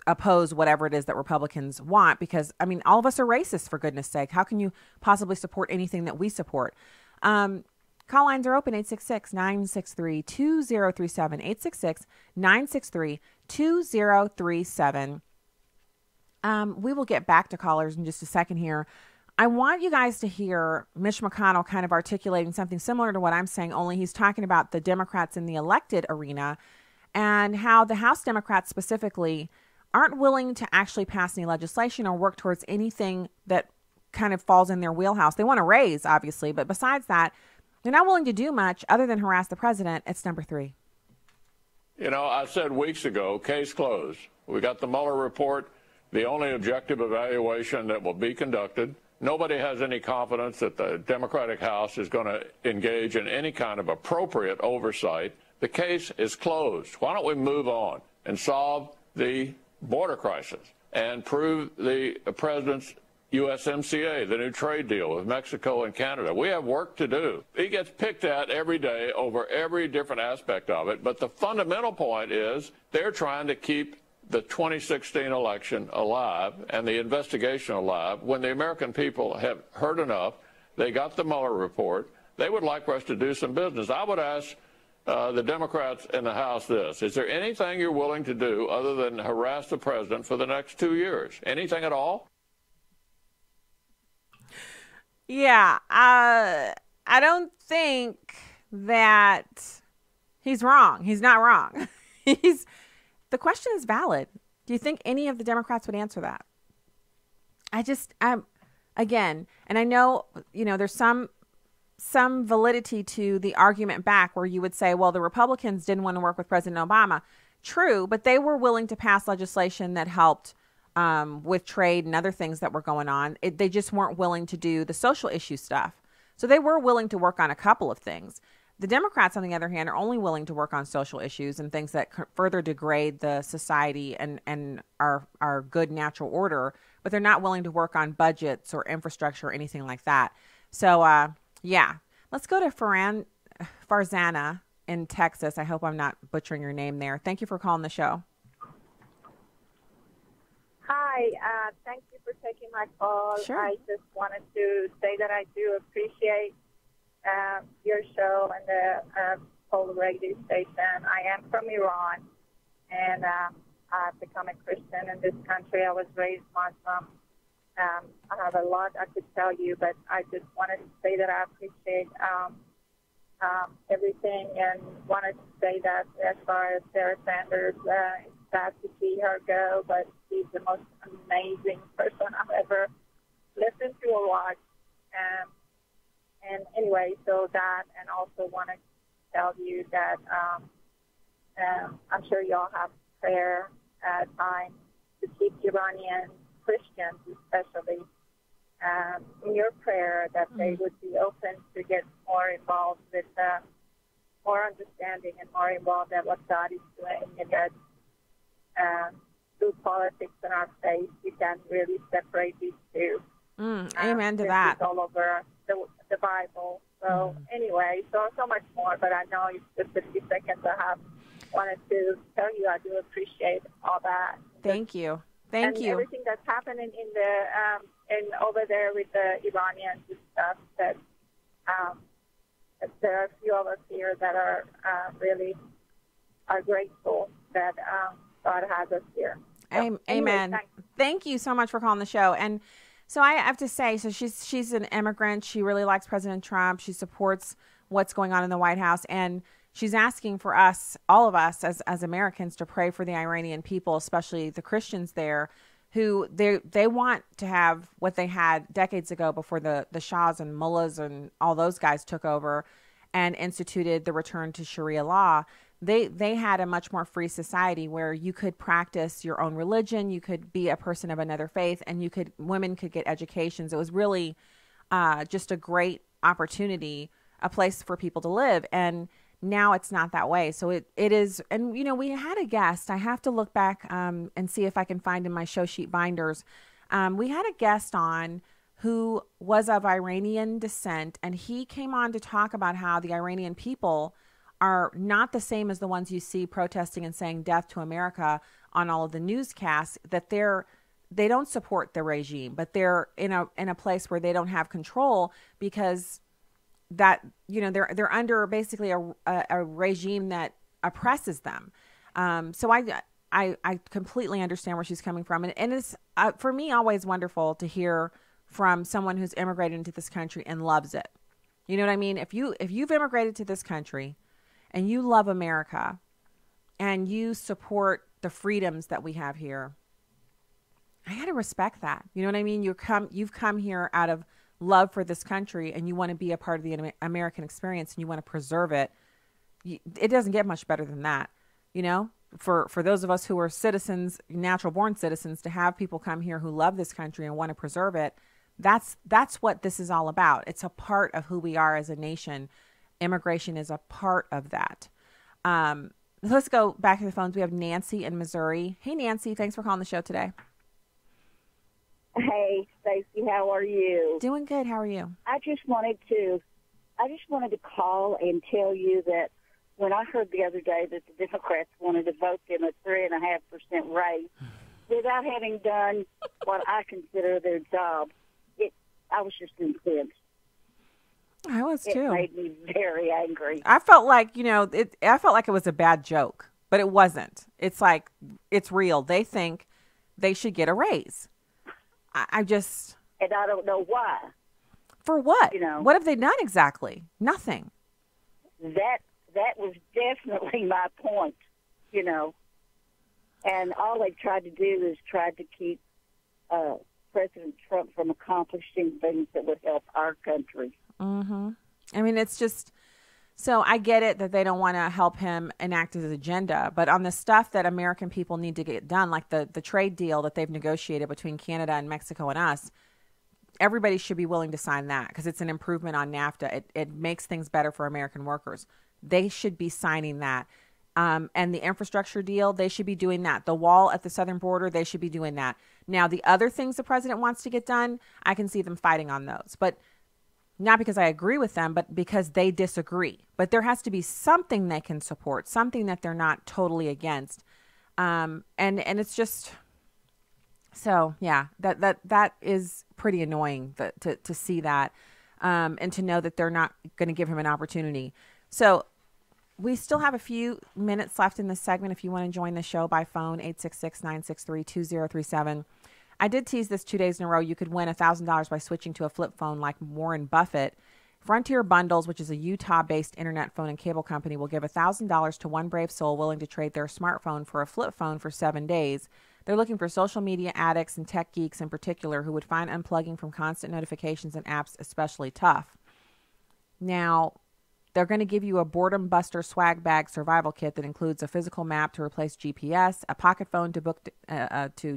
oppose whatever it is that Republicans want, because, I mean, all of us are racist, for goodness sake. How can you possibly support anything that we support? Call lines are open, 866-963-2037, 866-963-2037. We will get back to callers in just a second here. I want you guys to hear Mitch McConnell kind of articulating something similar to what I'm saying, only he's talking about the Democrats in the elected arena and how the House Democrats specifically aren't willing to actually pass any legislation or work towards anything that kind of falls in their wheelhouse. They want to raise, obviously, but besides that, they're not willing to do much other than harass the president. It's number 3. You know, I said weeks ago, case closed. We got the Mueller report, the only objective evaluation that will be conducted. Nobody has any confidence that the Democratic House is going to engage in any kind of appropriate oversight. The case is closed. Why don't we move on and solve the border crisis and prove the president's USMCA, the new trade deal with Mexico and Canada? We have work to do. He gets picked at every day over every different aspect of it. But the fundamental point is they're trying to keep the 2016 election alive and the investigation alive. When the American people have heard enough, they got the Mueller report, they would like for us to do some business. I would ask the Democrats in the House this: is there anything you're willing to do other than harass the president for the next 2 years? Anything at all? Yeah, I don't think that he's wrong. He's not wrong. The question is valid. Do you think any of the Democrats would answer that? Again, and I know, there's some validity to the argument back where you would say, well, the Republicans didn't want to work with President Obama. True, but they were willing to pass legislation that helped with trade and other things that were going on. They just weren't willing to do the social issue stuff. So they were willing to work on a couple of things. The Democrats, on the other hand, are only willing to work on social issues and things that further degrade the society and our good natural order, but they're not willing to work on budgets or infrastructure or anything like that. So, yeah, let's go to Farzana in Texas. I hope I'm not butchering your name there. Thank you for calling the show. Hi, thank you for taking my call. Sure. I just wanted to say that I do appreciate your show and the whole radio station. I am from Iran, and I've become a Christian in this country. I was raised Muslim. I have a lot I could tell you, but I just wanted to say that I appreciate everything, and wanted to say that as far as Sarah Sanders, it's sad to see her go, but she's the most amazing person I've ever listened to or watched. And anyway, so that, and also want to tell you that I'm sure y'all have prayer time to keep Iranian Christians especially in your prayer, that they would be open to get more involved with more understanding and more involved in what God is doing, and that through politics in our faith, you can really separate these two. Amen to that. It's all over the Bible. So anyway, so much more, but I know it's just 50 seconds I have wanted to tell you I do appreciate all that. Thank you. Thank and you. Everything that's happening in the over there with the Iranians and stuff, that there are a few of us here that are really are grateful that God has us here. So, Amen. Thank you so much for calling the show. And so I have to say, so she's an immigrant. She really likes President Trump. She supports what's going on in the White House. And she's asking for us, all of us as Americans, to pray for the Iranian people, especially the Christians there, who they want to have what they had decades ago before the Shahs and mullahs and all those guys took over and instituted the return to Sharia law. They had a much more free society where you could practice your own religion, you could be a person of another faith, and women could get educations. It was really just a great opportunity, a place for people to live. And now it's not that way. So it is. And, we had a guest. I have to look back and see if I can find in my show sheet binders. We had a guest on who was of Iranian descent, and he came on to talk about how the Iranian people are not the same as the ones you see protesting and saying death to America on all of the newscasts, that they don't support the regime, but they're in a place where they don't have control because that, they're under basically a regime that oppresses them. So I completely understand where she's coming from. And it's, for me, always wonderful to hear from someone who's immigrated into this country and loves it. You know what I mean? If you've immigrated to this country and you love America and you support the freedoms that we have here, I got to respect that. You know what I mean? You've come here out of love for this country and you want to be a part of the American experience and you want to preserve it. It doesn't get much better than that. For those of us who are citizens, natural born citizens, to have people come here who love this country and want to preserve it. That's what this is all about. It's a part of who we are as a nation. Immigration is a part of that. Let's go back to the phones. We have Nancy in Missouri. Hey, Nancy, thanks for calling the show today. Hey, Stacy, how are you? Doing good. How are you? I just wanted to call and tell you that when I heard the other day that the Democrats wanted to vote them a 3.5% raise without having done what I consider their job, I was just incensed. I was too. It made me very angry. I felt like, it was a bad joke, but it wasn't. It's like, it's real. They think they should get a raise. And I don't know why. For what? What have they done exactly? Nothing. That was definitely my point, And all they tried to do is try to keep President Trump from accomplishing things that would help our country. Mm-hmm. I mean, it's just, so I get it that they don't want to help him enact his agenda, but on the stuff that American people need to get done, like the trade deal that they've negotiated between Canada and Mexico and us, everybody should be willing to sign that because it's an improvement on NAFTA. It makes things better for American workers. They should be signing that. And the infrastructure deal, they should be doing that. The wall at the southern border, they should be doing that. Now, the other things the president wants to get done, I can see them fighting on those. But not because I agree with them, but because they disagree. But there has to be something they can support, something that they're not totally against. And it's just, so yeah, that is pretty annoying to see that, and to know that they're not going to give him an opportunity. So we still have a few minutes left in this segment. If you want to join the show by phone, 866-963-2037. I did tease this 2 days in a row. You could win $1,000 by switching to a flip phone like Warren Buffett. Frontier Bundles, which is a Utah-based internet phone and cable company, will give $1,000 to one brave soul willing to trade their smartphone for a flip phone for 7 days. They're looking for social media addicts and tech geeks in particular who would find unplugging from constant notifications and apps especially tough. Now, they're going to give you a boredom buster swag bag survival kit that includes a physical map to replace GPS, a pocket phone to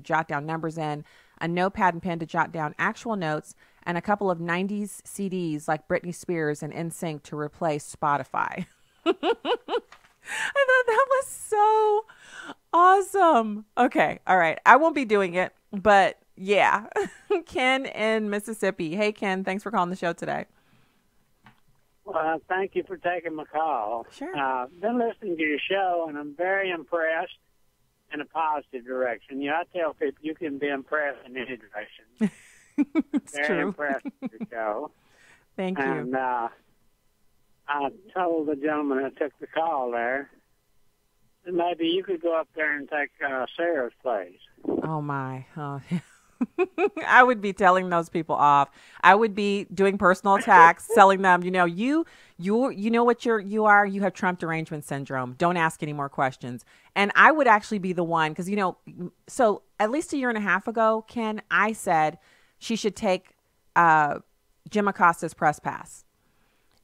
jot down numbers in, a notepad and pen to jot down actual notes, and a couple of 90s CDs like Britney Spears and NSYNC to replace Spotify. I thought that was so awesome. Okay. All right. I won't be doing it, but yeah. Ken in Mississippi. Hey, Ken. Thanks for calling the show today. Well, thank you for taking my call. Sure. I've been listening to your show, and I'm very impressed in a positive direction. I tell people you can be impressed in any direction. It's very true. impressed with your show. Thank you. And I told the gentleman that took the call there that maybe you could go up there and take Sarah's place. Oh, my. Oh, I would be telling those people off. I would be doing personal attacks, telling them, you know what you are. You have Trump derangement syndrome. Don't ask any more questions. And I would actually be the one because, so at least a year and a half ago, Ken, I said she should take Jim Acosta's press pass.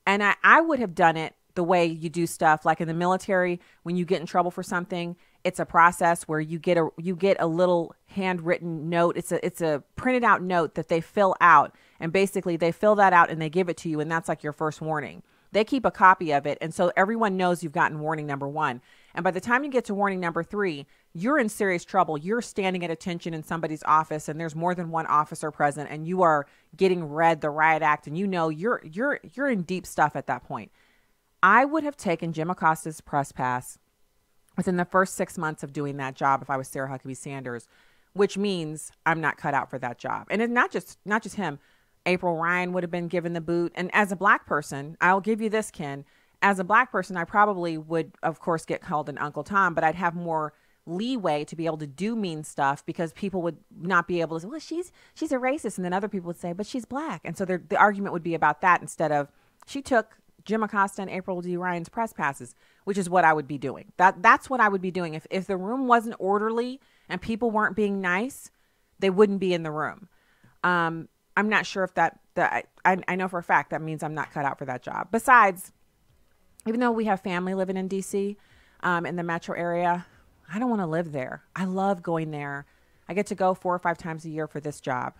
And I would have done it the way you do stuff like in the military. When you get in trouble for something, it's a process where you get a little handwritten note. It's a printed out note that they fill out, and basically they fill that out and they give it to you, and that's like your first warning. They keep a copy of it, and so everyone knows you've gotten warning number 1. And by the time you get to warning number 3, you're in serious trouble. You're standing at attention in somebody's office, and there's more than one officer present, and you are getting read the riot act, and you're in deep stuff at that point. I would have taken Jim Acosta's press pass within the first 6 months of doing that job if I was Sarah Huckabee Sanders, which means I'm not cut out for that job. And it's not just him. April Ryan would have been given the boot. And as a black person, I'll give you this, Ken. As a black person, I probably would, of course, get called an Uncle Tom, but I'd have more leeway to be able to do mean stuff because people would not be able to say, well, she's a racist. And then other people would say, but she's black. And so the argument would be about that instead of she took Jim Acosta and April D. Ryan's press passes, which is what I would be doing. That's what I would be doing. If the room wasn't orderly and people weren't being nice, they wouldn't be in the room. I'm not sure if I know for a fact that means I'm not cut out for that job. Besides, even though we have family living in D.C., in the metro area, I don't want to live there. I love going there. I get to go 4 or 5 times a year for this job.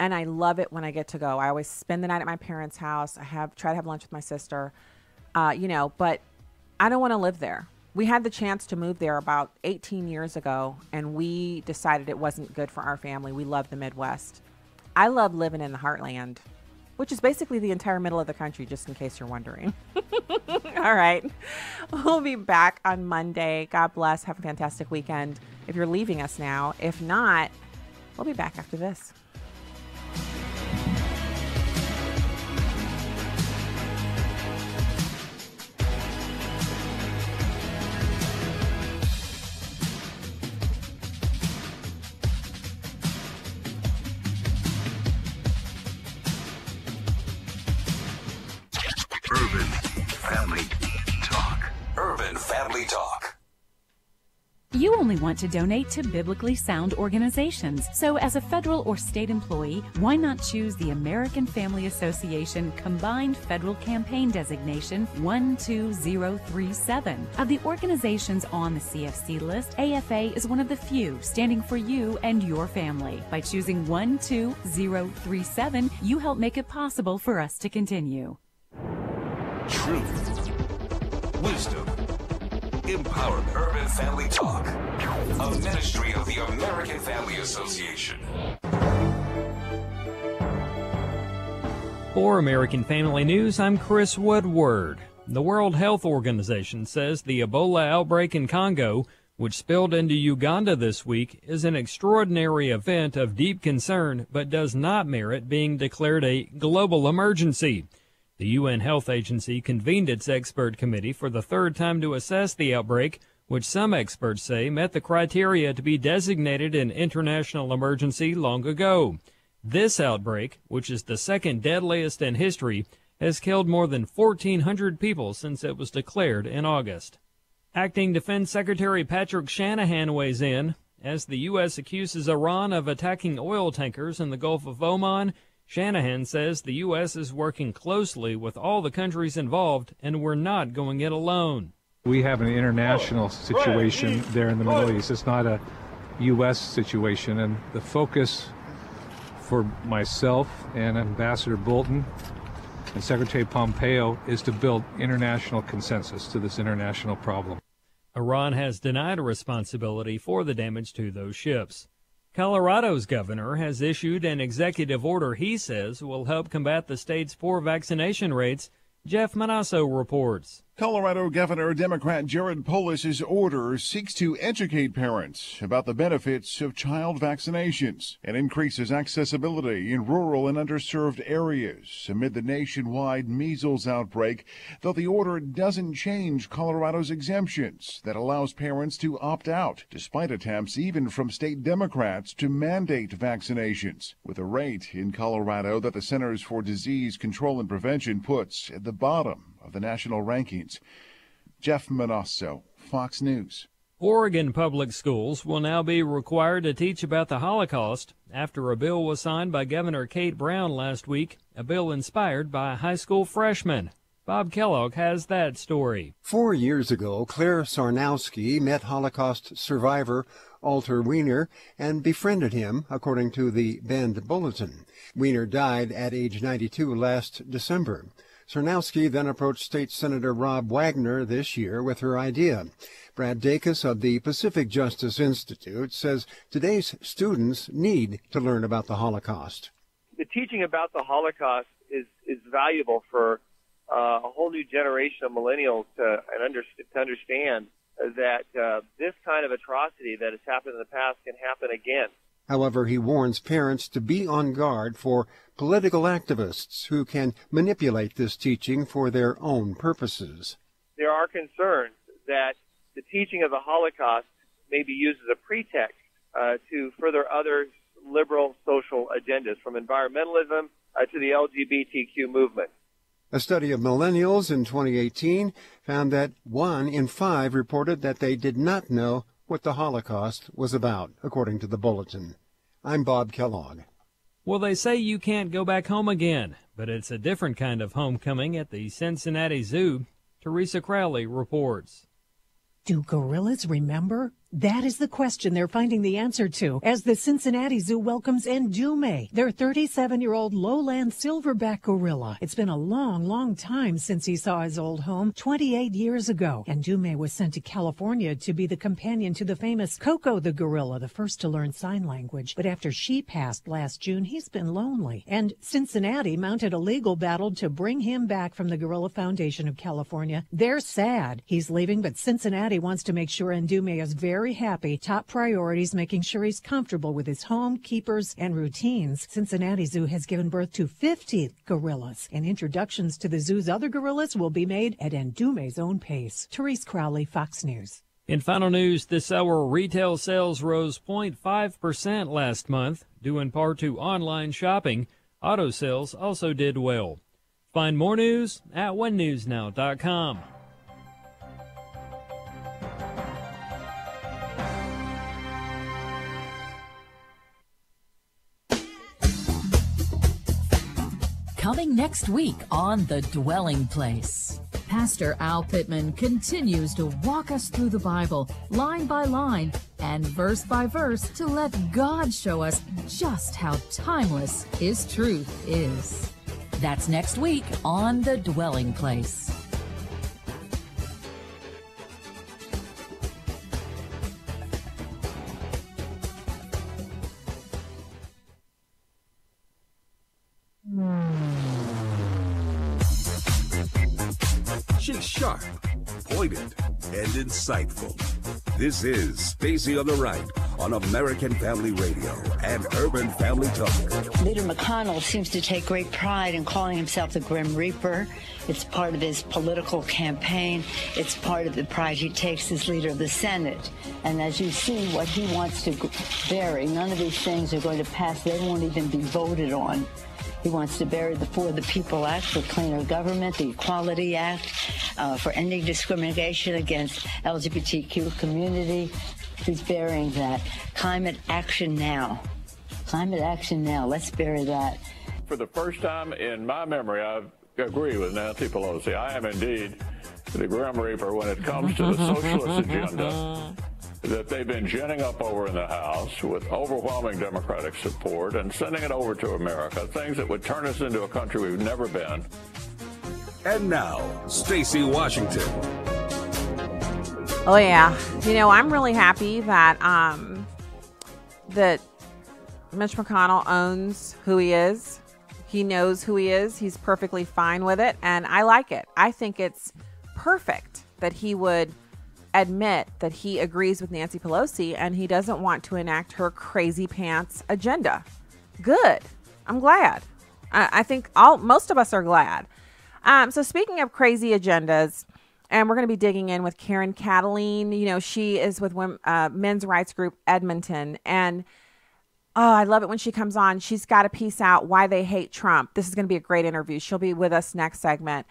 And I love it when I get to go. I always spend the night at my parents' house. Try to have lunch with my sister, but I don't want to live there. We had the chance to move there about 18 years ago, and we decided it wasn't good for our family. We love the Midwest. I love living in the heartland, which is basically the entire middle of the country, just in case you're wondering. All right. We'll be back on Monday. God bless. Have a fantastic weekend if you're leaving us now. If not, we'll be back after this. Urban Family Talk. You only want to donate to biblically sound organizations. So as a federal or state employee, why not choose the American Family Association Combined Federal Campaign Designation 12037? Of the organizations on the CFC list, AFA is one of the few standing for you and your family. By choosing 12037, you help make it possible for us to continue. Truth, wisdom, empowerment. Urban Family Talk, a ministry of the American Family Association. For American Family News, I'm Chris Woodward. The World Health Organization says the Ebola outbreak in Congo, which spilled into Uganda this week, is an extraordinary event of deep concern, but does not merit being declared a global emergency. The UN Health Agency convened its expert committee for the 3rd time to assess the outbreak, which some experts say met the criteria to be designated an international emergency long ago. This outbreak, which is the 2nd deadliest in history, has killed more than 1,400 people since it was declared in August. Acting Defense Secretary Patrick Shanahan weighs in. As the U.S. accuses Iran of attacking oil tankers in the Gulf of Oman, Shanahan says the U.S. is working closely with all the countries involved, and we're not going it alone. We have an international situation there in the Middle East. It's not a U.S. situation, and the focus for myself and Ambassador Bolton and Secretary Pompeo is to build international consensus to this international problem. Iran has denied a responsibility for the damage to those ships. Colorado's governor has issued an executive order he says will help combat the state's poor vaccination rates. Jeff Manasso reports. Colorado Governor Democrat Jared Polis's order seeks to educate parents about the benefits of child vaccinations and increases accessibility in rural and underserved areas amid the nationwide measles outbreak, though the order doesn't change Colorado's exemptions that allows parents to opt out, despite attempts even from state Democrats to mandate vaccinations, with a rate in Colorado that the Centers for Disease Control and Prevention puts at the bottom of the national rankings. Jeff Manasso, Fox News. Oregon public schools will now be required to teach about the Holocaust after a bill was signed by Governor Kate Brown last week, a bill inspired by a high school freshman. Bob Kellogg has that story. 4 years ago, Claire Sarnowski met Holocaust survivor Alter Wiener and befriended him, according to the Bend Bulletin. Wiener died at age 92 last December. Sarnowski then approached State Senator Rob Wagner this year with her idea. Brad Dacus of the Pacific Justice Institute says today's students need to learn about the Holocaust. The teaching about the Holocaust is valuable for a whole new generation of millennials to understand that this kind of atrocity that has happened in the past can happen again. However, he warns parents to be on guard for political activists who can manipulate this teaching for their own purposes. There are concerns that the teaching of the Holocaust may be used as a pretext to further other liberal social agendas, from environmentalism to the LGBTQ movement. A study of millennials in 2018 found that 1 in 5 reported that they did not know what the Holocaust was about, according to the Bulletin. I'm Bob Kellogg. Well, they say you can't go back home again, but it's a different kind of homecoming at the Cincinnati Zoo. Teresa Crowley reports. Do gorillas remember? That is the question they're finding the answer to as the Cincinnati Zoo welcomes Ndume, their 37-year-old lowland silverback gorilla. It's been a long, long time since he saw his old home 28 years ago. Ndume was sent to California to be the companion to the famous Coco the gorilla, the first to learn sign language. But after she passed last June, he's been lonely. And Cincinnati mounted a legal battle to bring him back from the Gorilla Foundation of California. They're sad he's leaving, but Cincinnati wants to make sure Ndume is very happy. Top priorities, making sure he's comfortable with his home, keepers, and routines. Cincinnati Zoo has given birth to 50 gorillas, and introductions to the zoo's other gorillas will be made at Ndume's own pace. Therese Crowley, Fox News. In final news this hour, retail sales rose 0.5% last month, due in part to online shopping. Auto sales also did well. Find more news at onenewsnow.com. Coming next week on The Dwelling Place. Pastor Al Pittman continues to walk us through the Bible, line by line and verse by verse, to let God show us just how timeless His truth is. That's next week on The Dwelling Place. She's sharp, pointed, and insightful. This is Stacy on the Right on American Family Radio and Urban Family Talk. Leader McConnell seems to take great pride in calling himself the Grim Reaper. It's part of his political campaign. It's part of the pride he takes as leader of the Senate. And as you see what he wants to bury, none of these things are going to pass. They won't even be voted on. He wants to bury the For the People Act for cleaner government, the Equality Act for ending discrimination against LGBTQ community. He's burying that. Climate action now. Climate action now. Let's bury that. For the first time in my memory, I agree with Nancy Pelosi. I am indeed the Grim Reaper when it comes to the socialist agenda that they've been ginning up over in the House with overwhelming Democratic support and sending it over to America, things that would turn us into a country we've never been. And now, Stacy Washington. Oh, yeah. You know, I'm really happy that that Mitch McConnell owns who he is. He knows who he is. He's perfectly fine with it, and I like it. I think it's perfect that he would admit that he agrees with Nancy Pelosi and he doesn't want to enact her crazy pants agenda. Good. I'm glad. I think most of us are glad. So speaking of crazy agendas, and we're going to be digging in with Karen Kataline. You know, she is with men's rights group Edmonton. And I love it when she comes on. She's got a piece out, Why They Hate Trump. This is going to be a great interview. She'll be with us next segment.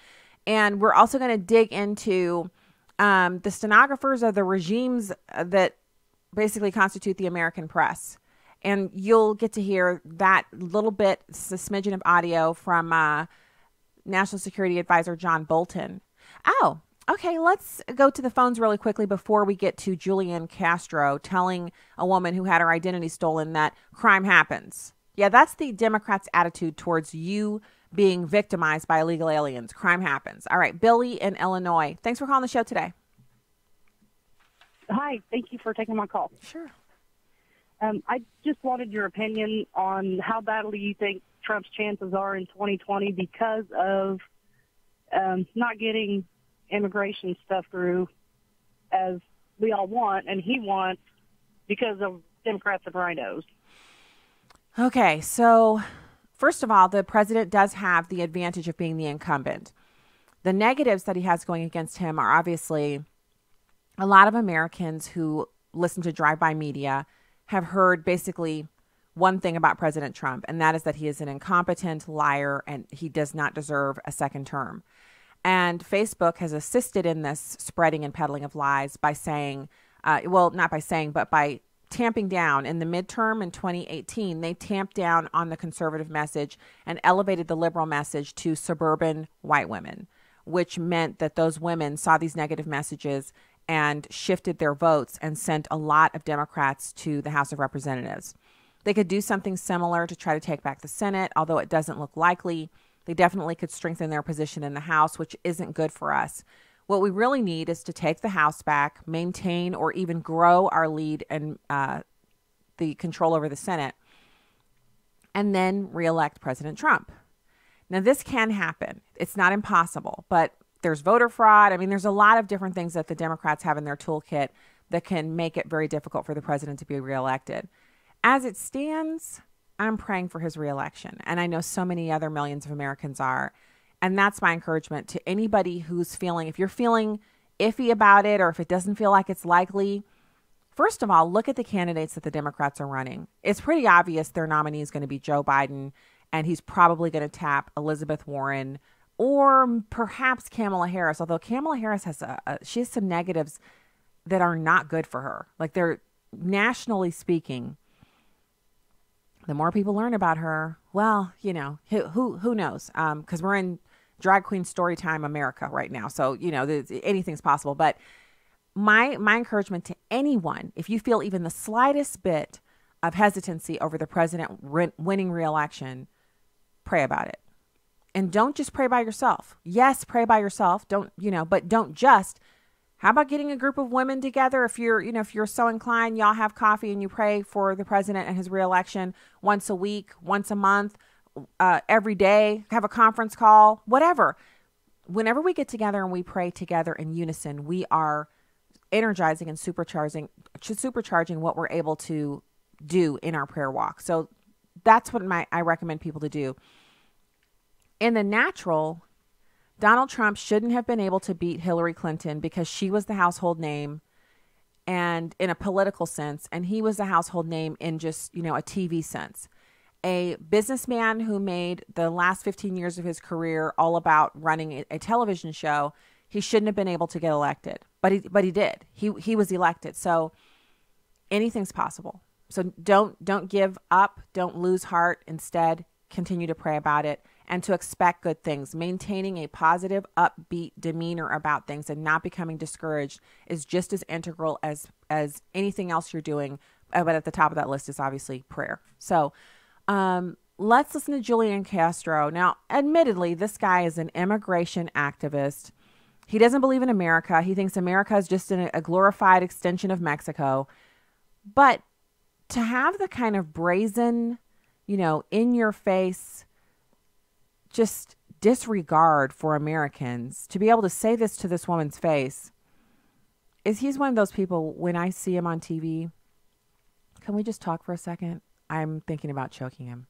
And we're also going to dig into the stenographers of the regimes that basically constitute the American press. And you'll get to hear that little bit, a smidgen of audio from National Security Advisor John Bolton. Oh, okay, let's go to the phones really quickly before we get to Julian Castro telling a woman who had her identity stolen that crime happens. Yeah, that's the Democrats' attitude towards you being victimized by illegal aliens. Crime happens. All right, Billy in Illinois. Thanks for calling the show today. Hi, thank you for taking my call. Sure. I just wanted your opinion on how badly you think Trump's chances are in 2020 because of not getting immigration stuff through as we all want, and he wants because of Democrats and rhinos. Okay, so first of all, the president does have the advantage of being the incumbent. The negatives that he has going against him are obviously a lot of Americans who listen to drive-by media have heard basically one thing about President Trump, and that is that he is an incompetent liar and he does not deserve a second term. And Facebook has assisted in this spreading and peddling of lies by saying, not by saying, but by tamping down. In the midterm in 2018, they tamped down on the conservative message and elevated the liberal message to suburban white women, which meant that those women saw these negative messages and shifted their votes and sent a lot of Democrats to the House of Representatives. They could do something similar to try to take back the Senate, although it doesn't look likely. They definitely could strengthen their position in the House, which isn't good for us. What we really need is to take the House back, maintain or even grow our lead and the control over the Senate, and then reelect President Trump. Now, this can happen. It's not impossible, but there's voter fraud. I mean, there's a lot of different things that the Democrats have in their toolkit that can make it very difficult for the president to be reelected. As it stands, I'm praying for his reelection. And I know so many other millions of Americans are. And that's my encouragement to anybody who's feeling, if you're feeling iffy about it or if it doesn't feel like it's likely, first of all, look at the candidates that the Democrats are running. It's pretty obvious their nominee is going to be Joe Biden, and he's probably going to tap Elizabeth Warren or perhaps Kamala Harris, although Kamala Harris has she has some negatives that are not good for her. Like, they're nationally speaking, the more people learn about her, well, you know, who knows? Because we're in drag queen story time America right now. So, you know, anything's possible. But my encouragement to anyone, if you feel even the slightest bit of hesitancy over the president winning re-election, pray about it. And don't just pray by yourself. Yes, pray by yourself. But don't just. How about getting a group of women together? If you're so inclined, y'all have coffee and you pray for the president and his reelection once a week, once a month, every day, have a conference call, whatever. Whenever we get together and we pray together in unison, we are energizing and supercharging what we're able to do in our prayer walk. So that's what I recommend people to do. In the natural, Donald Trump shouldn't have been able to beat Hillary Clinton because she was the household name and in a political sense, and he was the household name in just, a TV sense. A businessman who made the last 15 years of his career all about running a television show, he shouldn't have been able to get elected, but he did. He was elected. So anything's possible. So don't give up, don't lose heart. Instead, continue to pray about it and to expect good things. Maintaining a positive, upbeat demeanor about things and not becoming discouraged is just as integral as anything else you're doing. But at the top of that list is obviously prayer. So let's listen to Julian Castro. Now, admittedly, this guy is an immigration activist. He doesn't believe in America. He thinks America is just a glorified extension of Mexico. But to have the kind of brazen, in your face, just disregard for Americans to be able to say this to this woman's face is he's one of those people, when I see him on TV, can we just talk for a second? I'm thinking about choking him.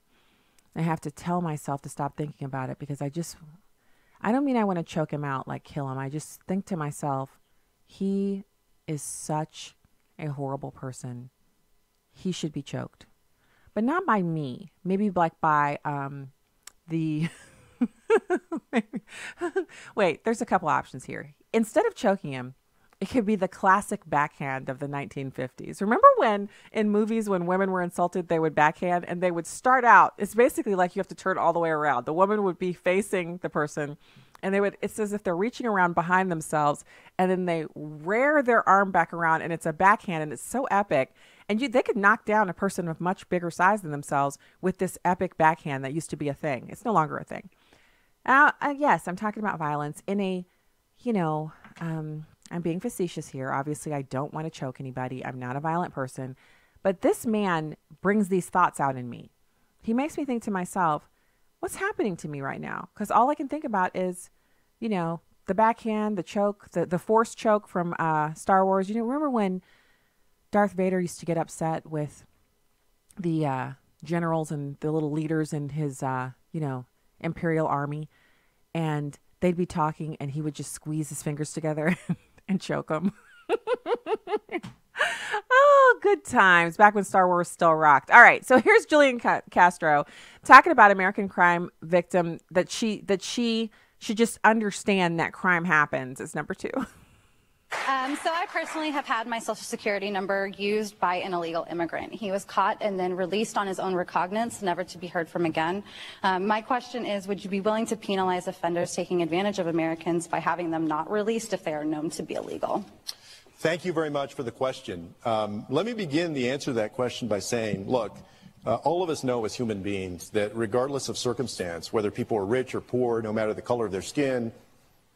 I have to tell myself to stop thinking about it because I don't mean I want to choke him out, like kill him. I just think to myself, he is such a horrible person. He should be choked, but not by me. Maybe like by the... Wait, there's a couple options here. Instead of choking him, it could be the classic backhand of the 1950s. Remember when in movies when women were insulted, they would backhand and they would start out. It's basically like you have to turn all the way around. The woman would be facing the person and it's as if they're reaching around behind themselves and then they rear their arm back around and it's a backhand and it's so epic. And they could knock down a person of much bigger size than themselves with this epic backhand that used to be a thing. It's no longer a thing. Yes, I'm talking about violence in a, I'm being facetious here. Obviously, I don't want to choke anybody. I'm not a violent person. But this man brings these thoughts out in me. He makes me think to myself, what's happening to me right now? Because all I can think about is, the backhand, the choke, the force choke from Star Wars. Remember when Darth Vader used to get upset with the generals and the little leaders in his, Imperial Army, and they'd be talking and he would just squeeze his fingers together and choke them. Oh, good times back when Star Wars still rocked. All right, so here's Julian Castro talking about American crime victim that she should just understand that crime happens. It's number 2. So I personally have had my social security number used by an illegal immigrant. He was caught and then released on his own recognizance, never to be heard from again. My question is, would you be willing to penalize offenders taking advantage of Americans by having them not released if they are known to be illegal? Thank you very much for the question. Let me begin the answer to that question by saying, look, all of us know as human beings that regardless of circumstance, whether people are rich or poor, no matter the color of their skin,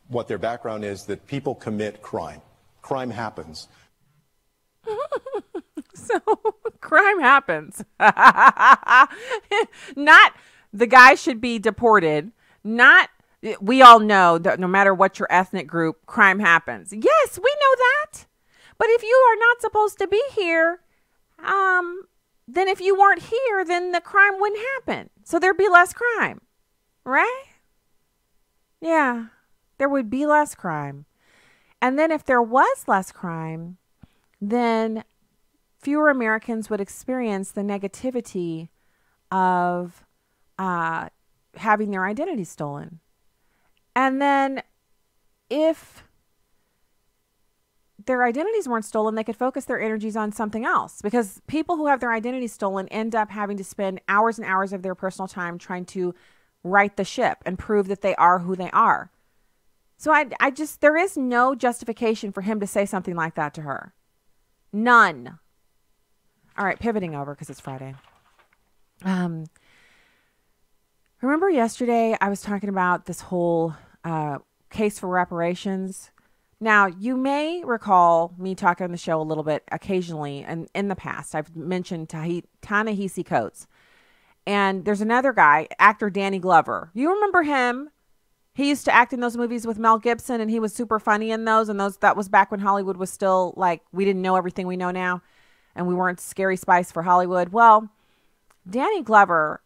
what their background is, that people commit crime. Crime happens. So crime happens. Not the guy should be deported. Not, we all know that no matter what your ethnic group, crime happens. Yes, we know that. But if you are not supposed to be here, then if you weren't here, then the crime wouldn't happen. So there'd be less crime, right? Yeah, there would be less crime. And then if there was less crime, then fewer Americans would experience the negativity of having their identity stolen. And then if their identities weren't stolen, they could focus their energies on something else. Because people who have their identity stolen end up having to spend hours and hours of their personal time trying to right the ship and prove that they are who they are. So I just, there is no justification for him to say something like that to her. None. All right, pivoting over because it's Friday. Remember yesterday I was talking about this whole case for reparations. Now, you may recall me talking on the show a little bit occasionally, and in the past, I've mentioned Ta-Nehisi Coates. And there's another guy, actor Danny Glover. You remember him? He used to act in those movies with Mel Gibson, and he was super funny in those. And that was back when Hollywood was still like, we didn't know everything we know now, and we weren't Scary Spice for Hollywood. Well, Danny Glover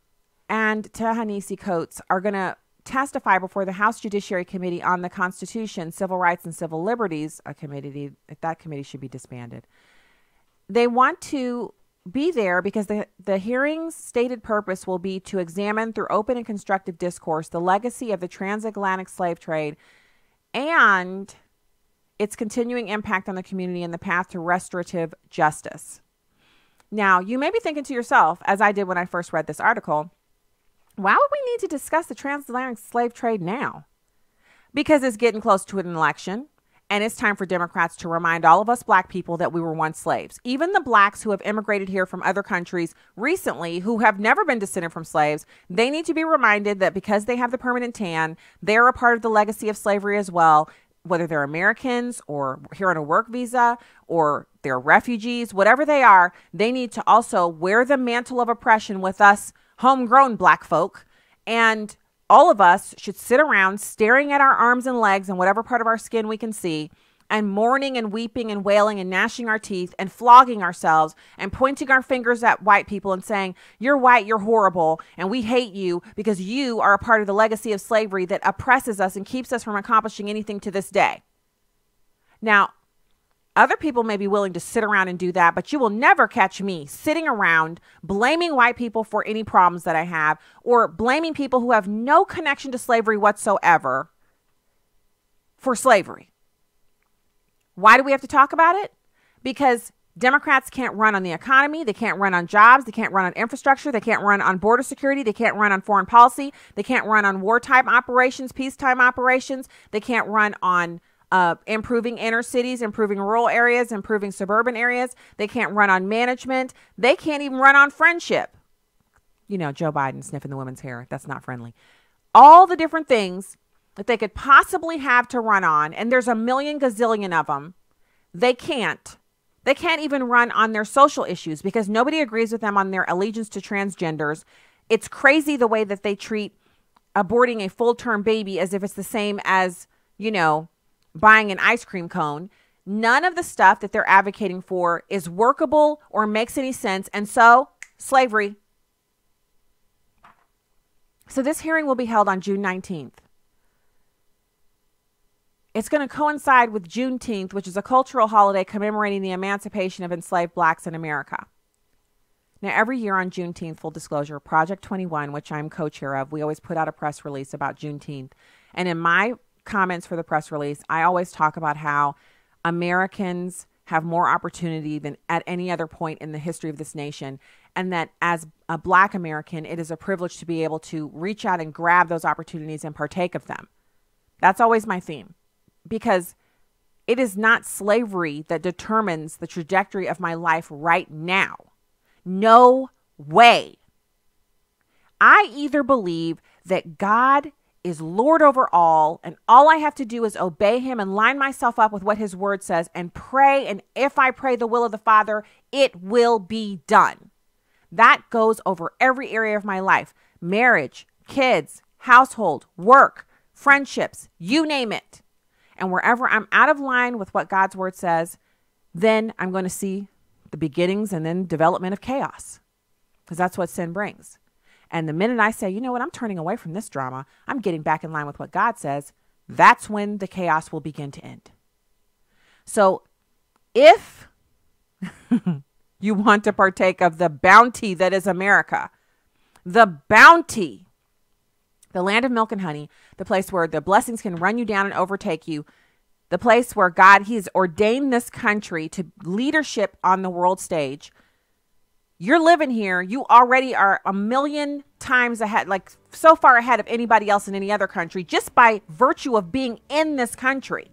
and Ta-Nehisi Coates are going to testify before the House Judiciary Committee on the Constitution, Civil Rights, and Civil Liberties, a committee that committee should be disbanded. They want to be there because the hearing's stated purpose will be to examine through open and constructive discourse the legacy of the transatlantic slave trade and its continuing impact on the community and the path to restorative justice. Now, you may be thinking to yourself, as I did when I first read this article, why would we need to discuss the transatlantic slave trade now? Because it's getting close to an election. And it's time for Democrats to remind all of us black people that we were once slaves. Even the blacks who have immigrated here from other countries recently, who have never been descended from slaves, they need to be reminded that because they have the permanent tan, they're a part of the legacy of slavery as well, whether they're Americans or here on a work visa or they're refugees, whatever they are, they need to also wear the mantle of oppression with us homegrown black folk and all of us should sit around staring at our arms and legs and whatever part of our skin we can see, and mourning and weeping and wailing and gnashing our teeth and flogging ourselves and pointing our fingers at white people and saying, you're white, you're horrible, and we hate you because you are a part of the legacy of slavery that oppresses us and keeps us from accomplishing anything to this day. Now, other people may be willing to sit around and do that, but you will never catch me sitting around blaming white people for any problems that I have, or blaming people who have no connection to slavery whatsoever for slavery. Why do we have to talk about it? Because Democrats can't run on the economy. They can't run on jobs. They can't run on infrastructure. They can't run on border security. They can't run on foreign policy. They can't run on wartime operations, peacetime operations. They can't run on improving inner cities, improving rural areas, improving suburban areas. They can't run on management. They can't even run on friendship. You know, Joe Biden sniffing the women's hair. That's not friendly. All the different things that they could possibly have to run on, and there's a million gazillion of them, they can't. They can't even run on their social issues because nobody agrees with them on their allegiance to transgenders. It's crazy the way that they treat aborting a full-term baby as if it's the same as, you know, buying an ice cream cone. None of the stuff that they're advocating for is workable or makes any sense. And so, slavery. So this hearing will be held on June 19th. It's going to coincide with Juneteenth, which is a cultural holiday commemorating the emancipation of enslaved blacks in America. Now, every year on Juneteenth, full disclosure, Project 21, which I'm co-chair of, we always put out a press release about Juneteenth. And in my comments for the press release, I always talk about how Americans have more opportunity than at any other point in the history of this nation. And that as a Black American, it is a privilege to be able to reach out and grab those opportunities and partake of them. That's always my theme. Because it is not slavery that determines the trajectory of my life right now. No way. I either believe that God is Lord over all, and all I have to do is obey him and line myself up with what his word says and pray. And if I pray the will of the Father, it will be done. That goes over every area of my life. Marriage, kids, household, work, friendships, you name it. And wherever I'm out of line with what God's word says, then I'm going to see the beginnings and then development of chaos, because that's what sin brings. And the minute I say, you know what, I'm turning away from this drama, I'm getting back in line with what God says, that's when the chaos will begin to end. So if you want to partake of the bounty that is America, the bounty, the land of milk and honey, the place where the blessings can run you down and overtake you, the place where God, he's ordained this country to leadership on the world stage. You're living here. You already are a million times ahead, like so far ahead of anybody else in any other country, just by virtue of being in this country.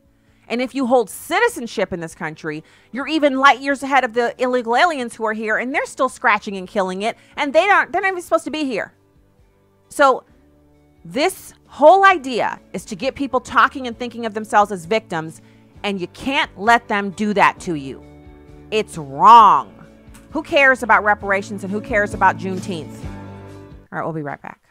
And if you hold citizenship in this country, you're even light years ahead of the illegal aliens who are here, and they're still scratching and killing it, and they're not even supposed to be here. So this whole idea is to get people talking and thinking of themselves as victims, and you can't let them do that to you. It's wrong. Who cares about reparations and who cares about Juneteenth? All right, we'll be right back.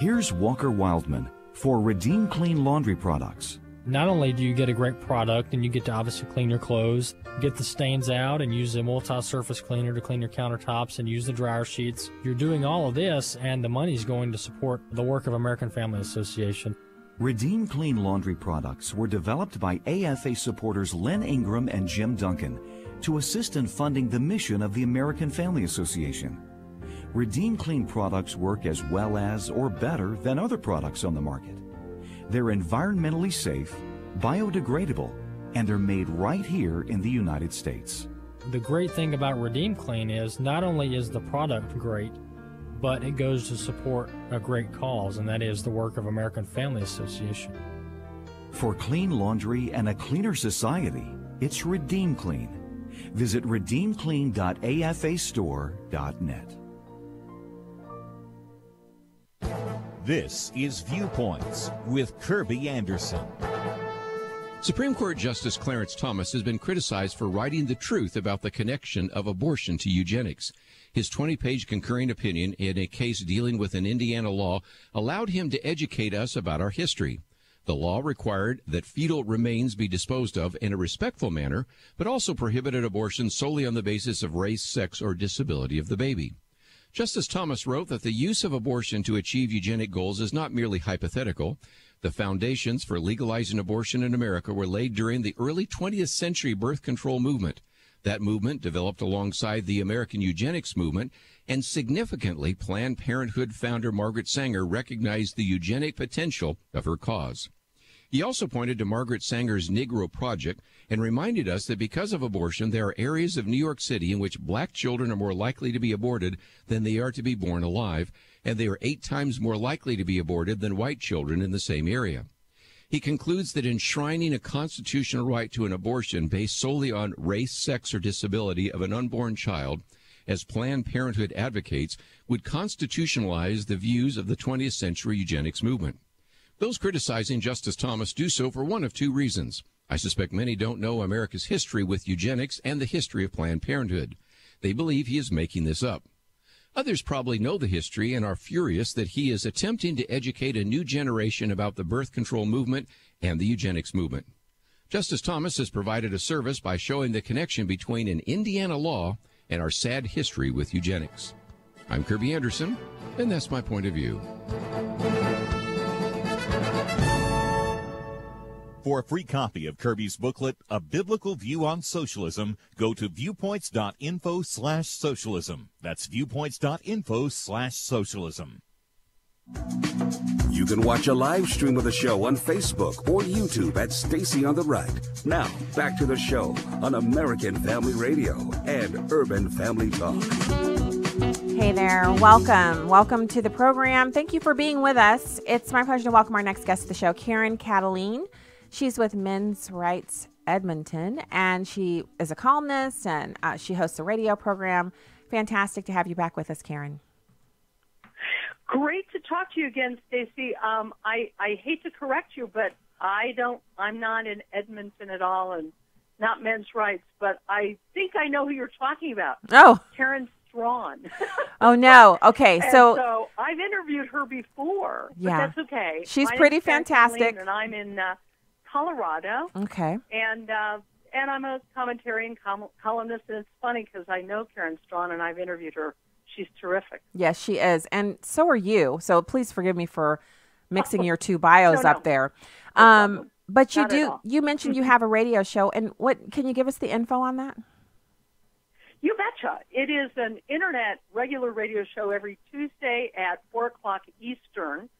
Here's Walker Wildman for Redeem Clean Laundry Products. Not only do you get a great product and you get to obviously clean your clothes, get the stains out and use a multi-surface cleaner to clean your countertops and use the dryer sheets. You're doing all of this and the money's going to support the work of American Family Association. Redeem Clean Laundry Products were developed by AFA supporters Lynn Ingram and Jim Duncan to assist in funding the mission of the American Family Association. Redeem Clean products work as well as or better than other products on the market. They're environmentally safe, biodegradable, and they're made right here in the United States. The great thing about Redeem Clean is not only is the product great, but it goes to support a great cause, and that is the work of American Family Association. For clean laundry and a cleaner society, it's Redeem Clean. Visit redeemclean.afastore.net. This is Viewpoints with Kirby Anderson. Supreme Court Justice Clarence Thomas has been criticized for writing the truth about the connection of abortion to eugenics. His 20-page concurring opinion in a case dealing with an Indiana law allowed him to educate us about our history. The law required that fetal remains be disposed of in a respectful manner, but also prohibited abortion solely on the basis of race, sex, or disability of the baby. Justice Thomas wrote that the use of abortion to achieve eugenic goals is not merely hypothetical. The foundations for legalizing abortion in America were laid during the early 20th century birth control movement. That movement developed alongside the American eugenics movement, and significantly, Planned Parenthood founder Margaret Sanger recognized the eugenic potential of her cause. He also pointed to Margaret Sanger's Negro Project and reminded us that because of abortion, there are areas of New York City in which black children are more likely to be aborted than they are to be born alive, and they are 8 times more likely to be aborted than white children in the same area. He concludes that enshrining a constitutional right to an abortion based solely on race, sex, or disability of an unborn child, as Planned Parenthood advocates, would constitutionalize the views of the 20th century eugenics movement. Those criticizing Justice Thomas do so for one of 2 reasons. I suspect many don't know America's history with eugenics and the history of Planned Parenthood. They believe he is making this up. Others probably know the history and are furious that he is attempting to educate a new generation about the birth control movement and the eugenics movement. Justice Thomas has provided a service by showing the connection between an Indiana law and our sad history with eugenics. I'm Kirby Anderson, and that's my point of view. For a free copy of Kirby's booklet, A Biblical View on Socialism, go to viewpoints.info/socialism. That's viewpoints.info/socialism. You can watch a live stream of the show on Facebook or YouTube at Stacy on the Right. Now, back to the show on American Family Radio and Urban Family Talk. Hey there. Welcome to the program. Thank you for being with us. It's my pleasure to welcome our next guest to the show, Kataline. She's with Men's Rights Edmonton, and she is a columnist, and she hosts a radio program. Fantastic to have you back with us, Karen. Great to talk to you again, Stacy. I hate to correct you, but I'm not in Edmonton at all, and not Men's Rights, but I think I know who you're talking about. Oh. Karen Strawn. Oh, no. Okay, so I've interviewed her before, but that's okay. She's My pretty name's Karen fantastic. Kataline, and I'm in Colorado. Okay. And I'm a commentary and columnist, and it's funny because I know Karen Strawn, and I've interviewed her. She's terrific. Yes, she is. And so are you. So please forgive me for mixing your 2 bios up there. But you mentioned you have a radio show, and can you give us the info on that? You betcha. It is an internet regular radio show every Tuesday at 4 o'clock Eastern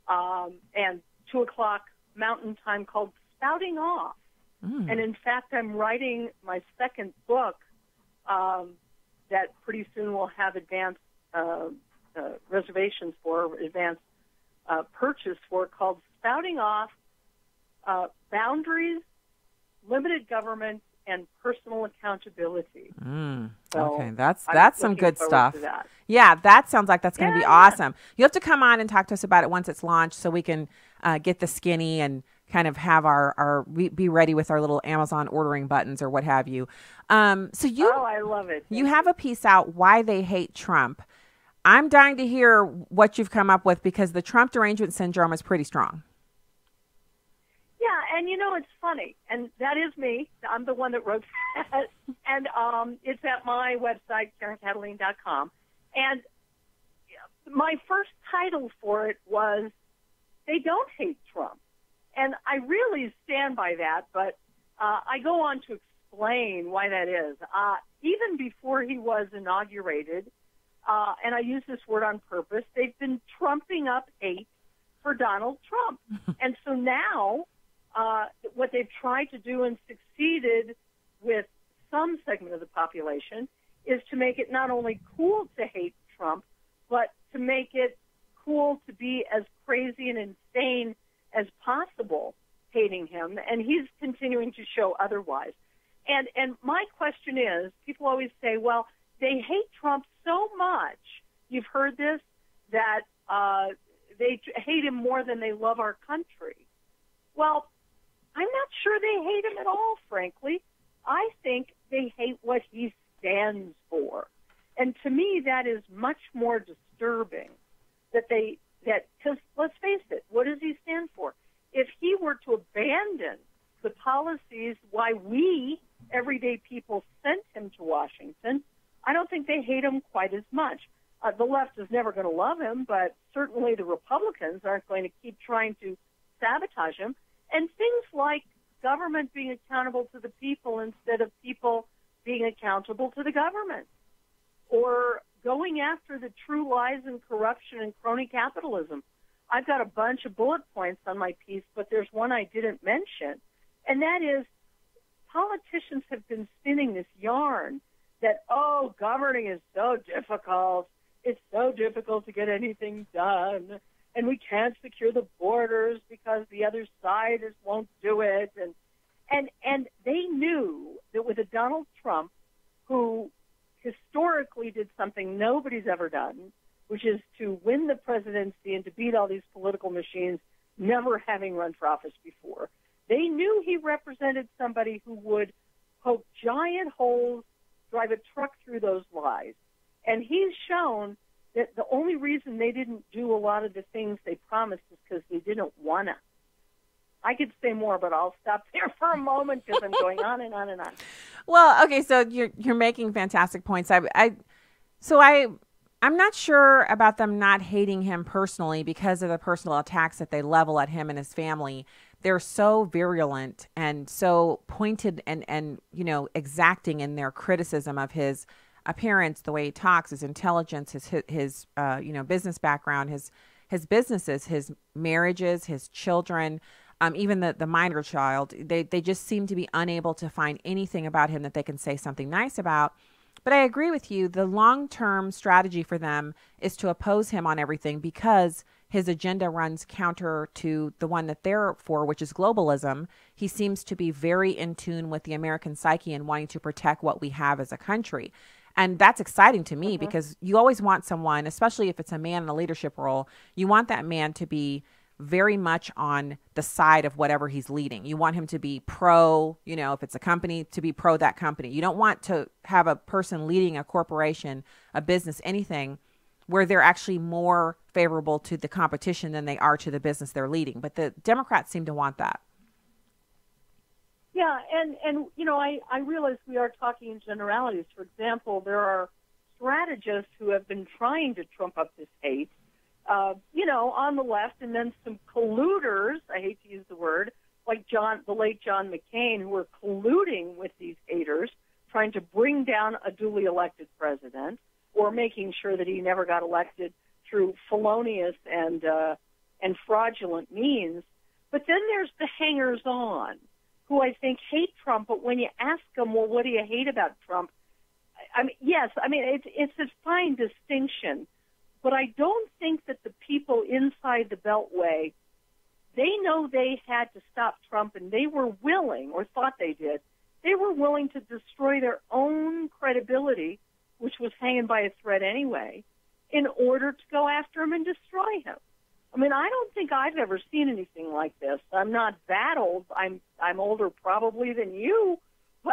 and 2 o'clock Mountain Time, called Spouting Off. And in fact, I'm writing my second book that pretty soon we'll have advanced reservations for, advanced purchase for, called Spouting Off, Boundaries, Limited Government, and Personal Accountability. Okay, that's some good stuff. That. Yeah, that sounds like that's going to be awesome. You have to come on and talk to us about it once it's launched so we can get the skinny and kind of have be ready with our little Amazon ordering buttons or what have you. I love it. You have a piece out, Why They Hate Trump. I'm dying to hear what you've come up with because the Trump derangement syndrome is pretty strong. Yeah, and it's funny, and that is me. I'm the one that wrote that, and it's at my website, KarenKataline.com. And my first title for it was, They Don't Hate Trump. And I really stand by that, but I go on to explain why that is. Even before he was inaugurated, and I use this word on purpose, they've been trumping up hate for Donald Trump. And so now what they've tried to do and succeeded with some segment of the population is to make it not only cool to hate Trump, but to make it cool to be as crazy and insane as possible hating him, and he's continuing to show otherwise. And my question is, people always say, well, they hate Trump so much, you've heard this, that they hate him more than they love our country. Well, I'm not sure they hate him at all, frankly. I think they hate what he stands for. And to me, that is much more disturbing because let's face it, what does he stand for? If he were to abandon the policies why we, everyday people, sent him to Washington, I don't think they hate him quite as much. The left is never going to love him, but certainly the Republicans aren't going to keep trying to sabotage him. And things like government being accountable to the people instead of people being accountable to the government, or going after the true lies and corruption and crony capitalism. I've got a bunch of bullet points on my piece, but there's one I didn't mention, and that is politicians have been spinning this yarn that, oh, governing is so difficult. It's so difficult to get anything done, and we can't secure the borders because the other side won't do it. And they knew that with a Donald Trump who historically did something nobody's ever done, which is to win the presidency and to beat all these political machines, never having run for office before. They knew he represented somebody who would poke giant holes, drive a truck through those lies. And he's shown that the only reason they didn't do a lot of the things they promised is because they didn't want to. I could say more, but I'll stop there for a moment because I'm going on and on and on. Well, okay, so you're making fantastic points. I'm not sure about them not hating him personally because of the personal attacks that they level at him and his family. They're so virulent and so pointed and exacting in their criticism of his appearance, the way he talks, his intelligence, his business background, his businesses, his marriages, his children. Even the minor child, they just seem to be unable to find anything about him that they can say something nice about. But I agree with you. The long-term strategy for them is to oppose him on everything because his agenda runs counter to the one that they're for, which is globalism. He seems to be very in tune with the American psyche and wanting to protect what we have as a country. And that's exciting to me because you always want someone, especially if it's a man in a leadership role, you want that man to be very much on the side of whatever he's leading. You want him to be pro, if it's a company, to be pro that company. You don't want to have a person leading a corporation, a business, anything, where they're actually more favorable to the competition than they are to the business they're leading. But the Democrats seem to want that. Yeah, and I realize we are talking in generalities. For example, there are strategists who have been trying to trump up this hate, on the left, and then some colluders, I hate to use the word, like the late John McCain, who were colluding with these haters, trying to bring down a duly elected president, or making sure that he never got elected through felonious and fraudulent means. But then there's the hangers-on, who I think hate Trump, but when you ask them, well, what do you hate about Trump? It's a fine distinction. But I don't think that the people inside the Beltway, they know they had to stop Trump, and they were willing, or thought they did, they were willing to destroy their own credibility, which was hanging by a thread anyway, in order to go after him and destroy him. I don't think I've ever seen anything like this. I'm not that old. I'm older probably than you, but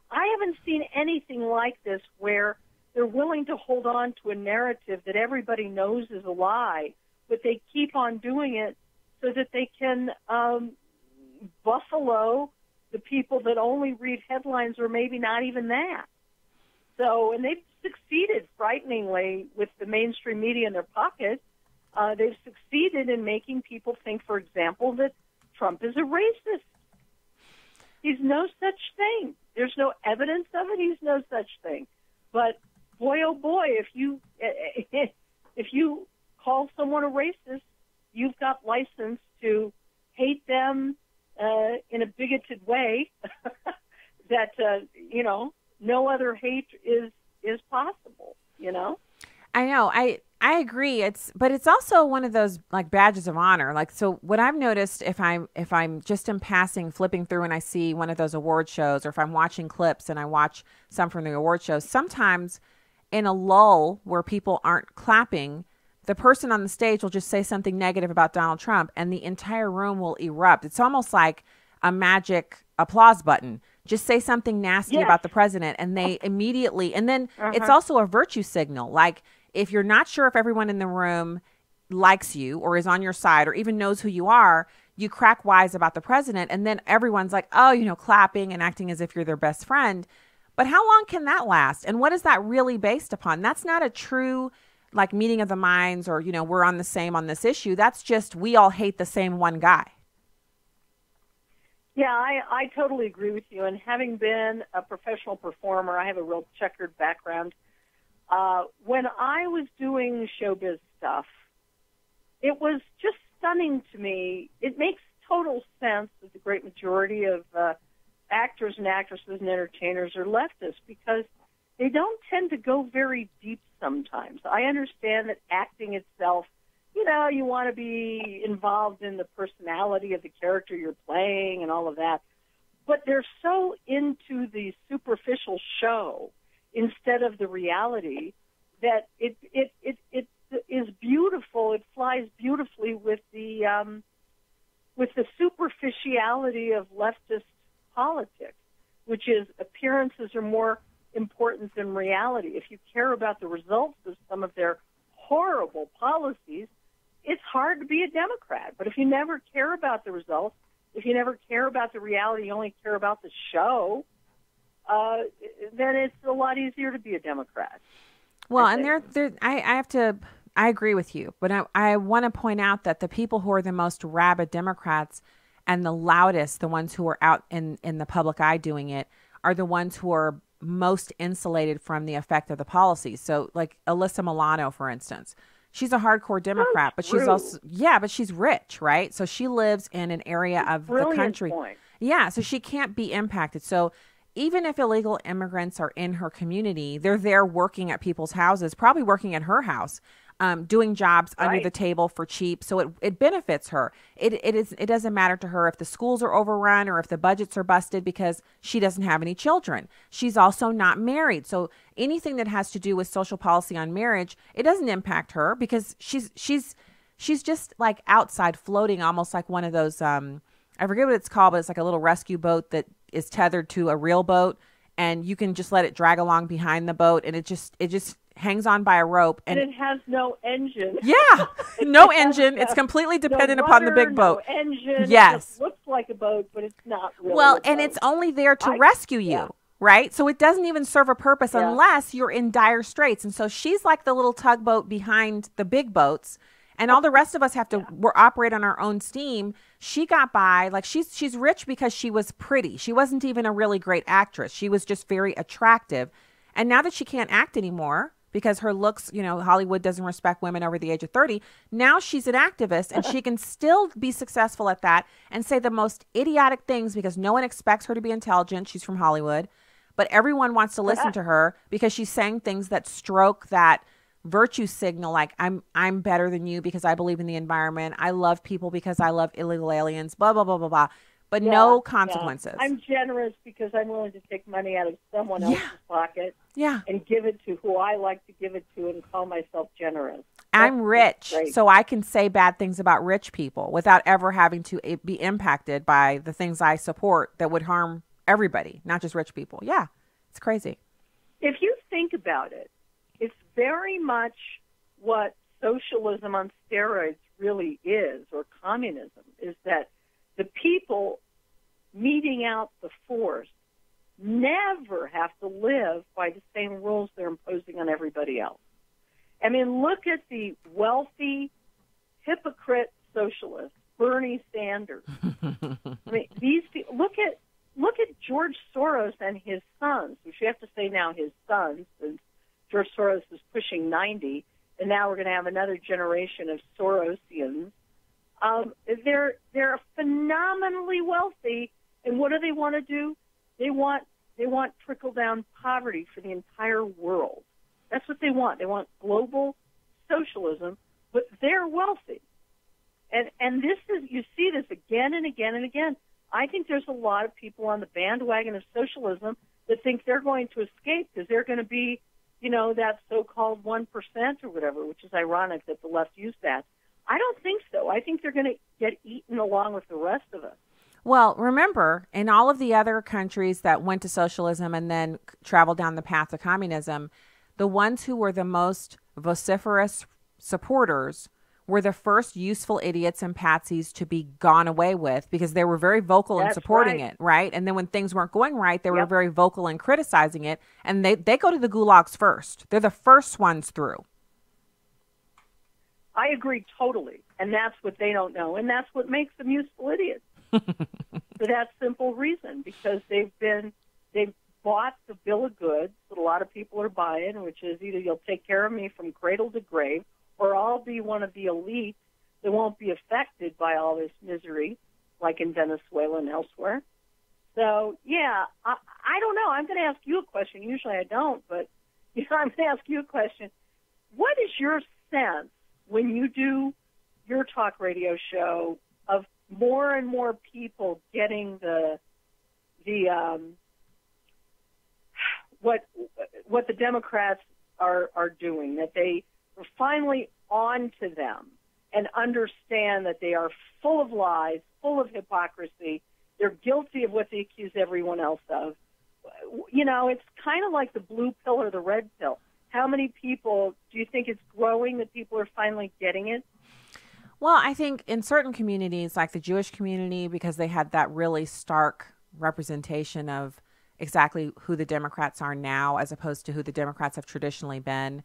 I haven't seen anything like this where they're willing to hold on to a narrative that everybody knows is a lie, but they keep on doing it so that they can buffalo the people that only read headlines or maybe not even that. So, and they've succeeded frighteningly with the mainstream media in their pocket. They've succeeded in making people think, for example, that Trump is a racist. He's no such thing. There's no evidence of it. He's no such thing. But boy, oh boy, if you call someone a racist, you've got license to hate them in a bigoted way that no other hate is possible. I know. I agree. But it's also one of those like badges of honor. Like, so what I've noticed if I'm just in passing, flipping through and I see one of those award shows, or if I'm watching clips and I watch some from the award shows, sometimes in a lull where people aren't clapping, the person on the stage will just say something negative about Donald Trump and the entire room will erupt. It's almost like a magic applause button. Just say something nasty Yes. about the president, and they immediately, and then it's Uh-huh. also a virtue signal. Like, if you're not sure if everyone in the room likes you or is on your side or even knows who you are, you crack wise about the president, and then everyone's like, oh, clapping and acting as if you're their best friend. But how long can that last? And what is that really based upon? That's not a true like meeting of the minds, or, we're on the same on this issue. That's just, we all hate the same one guy. Yeah, I totally agree with you. And having been a professional performer, I have a real checkered background. When I was doing showbiz stuff, it was just stunning to me. It makes total sense that the great majority of actors and actresses and entertainers are leftists, because they don't tend to go very deep sometimes. I understand that acting itself, you want to be involved in the personality of the character you're playing and all of that. But they're so into the superficial show instead of the reality that it is beautiful. It flies beautifully with the superficiality of leftist politics, which is appearances are more important than reality. If you care about the results of some of their horrible policies, it's hard to be a Democrat. But if you never care about the results, if you never care about the reality, you only care about the show, then it's a lot easier to be a Democrat. Well, and I agree with you, but I want to point out that the people who are the most rabid Democrats and the loudest, the ones who are out in the public eye doing it, are the ones who are most insulated from the effect of the policies. So like Alyssa Milano, for instance, she's a hardcore Democrat, but she's also, but she's rich, right? So she lives in an area of the country. Point. Yeah, so she can't be impacted. So even if illegal immigrants are in her community, they're there working at people's houses, probably working at her house, doing jobs under the table for cheap. So it benefits her. It doesn't matter to her if the schools are overrun or if the budgets are busted, because she doesn't have any children. She's also not married. So anything that has to do with social policy on marriage, it doesn't impact her, because she's just like outside floating, almost like one of those, I forget what it's called, but it's like a little rescue boat that is tethered to a real boat, and you can just let it drag along behind the boat, and it just hangs on by a rope, and it has no engine. Yeah, no engine. It's completely dependent upon the big boat. No engine. Yes, it just looks like a boat, but it's not really. Well, a and boat. it's only there to rescue you, right? So it doesn't even serve a purpose unless you're in dire straits. And so she's like the little tugboat behind the big boats, and all the rest of us have to operate on our own steam. She got by, like she's rich because she was pretty. She wasn't even a really great actress. She was just very attractive. And now that she can't act anymore because her looks, Hollywood doesn't respect women over the age of 30. Now she's an activist, and she can still be successful at that and say the most idiotic things because no one expects her to be intelligent. She's from Hollywood, but everyone wants to listen to her because she's saying things that stroke that virtue signal, like I'm better than you because I believe in the environment. I love people because I love illegal aliens, blah, blah, blah, blah, blah. But no consequences. I'm generous because I'm willing to take money out of someone else's pocket and give it to who I like to give it to and call myself generous. I'm rich, so I can say bad things about rich people without ever having to be impacted by the things I support that would harm everybody, not just rich people. Yeah, it's crazy. If you think about it, it's very much what socialism on steroids really is, or communism, is that the people meting out the force never have to live by the same rules they're imposing on everybody else. I mean, look at the wealthy, hypocrite socialist, Bernie Sanders. I mean, these people, look at George Soros and his sons, which you have to say now his sons, since George Soros is pushing 90, and now we're going to have another generation of Sorosians. They're phenomenally wealthy, and what do they want to do? They want trickle down poverty for the entire world. That's what they want. They want global socialism, but they're wealthy. And this is, you see this again and again and again. I think there's a lot of people on the bandwagon of socialism that think they're going to escape because they're going to be, that so-called 1% or whatever, which is ironic that the left used that. I don't think so. I think they're going to get eaten along with the rest of us. Well, remember, in all of the other countries that went to socialism and then traveled down the path to communism, the ones who were the most vociferous supporters were the first useful idiots and patsies to be gone away with, because they were very vocal in supporting it, right? And then when things weren't going right, they were very vocal in criticizing it, and they go to the gulags first. They're the first ones through. I agree totally, and that's what they don't know, and that's what makes them useful idiots. For that simple reason, because they've bought the bill of goods that a lot of people are buying, which is either you'll take care of me from cradle to grave, or I'll be one of the elite that won't be affected by all this misery, like in Venezuela and elsewhere. So, yeah, I don't know. I'm going to ask you a question. Usually I don't, but I'm going to ask you a question. What is your sense when you do your talk radio show of more and more people getting what the Democrats are doing, that they are finally on to them and understand that they are full of lies, full of hypocrisy, they're guilty of what they accuse everyone else of? You know, it's kind of like the blue pill or the red pill. How many people do you think it's growing that people are finally getting it? Well, I think in certain communities, like the Jewish community, because they had that really stark representation of exactly who the Democrats are now as opposed to who the Democrats have traditionally been,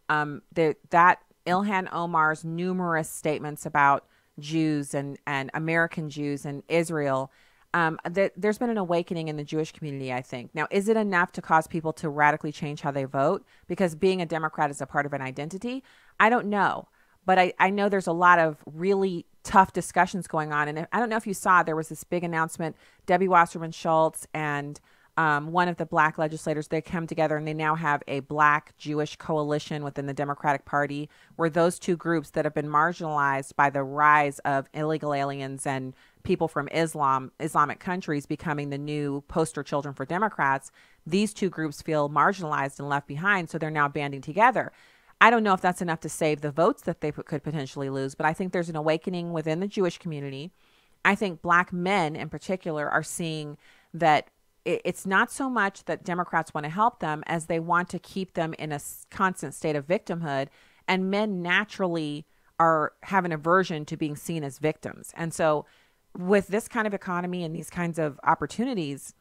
that Ilhan Omar's numerous statements about Jews and American Jews and Israel, there's been an awakening in the Jewish community, I think. Now, is it enough to cause people to radically change how they vote? Because being a Democrat is a part of an identity? I don't know. But I know there's a lot of really tough discussions going on. And I don't know if you saw, there was this big announcement, Debbie Wasserman Schultz and one of the black legislators, they come together and they now have a black Jewish coalition within the Democratic Party, where those two groups that have been marginalized by the rise of illegal aliens and people from Islamic countries becoming the new poster children for Democrats, these two groups feel marginalized and left behind, so they're now banding together. I don't know if that's enough to save the votes that they could potentially lose, but I think there's an awakening within the Jewish community. I think black men in particular are seeing that it's not so much that Democrats want to help them as they want to keep them in a constant state of victimhood, and men naturally have an aversion to being seen as victims. And so with this kind of economy and these kinds of opportunities,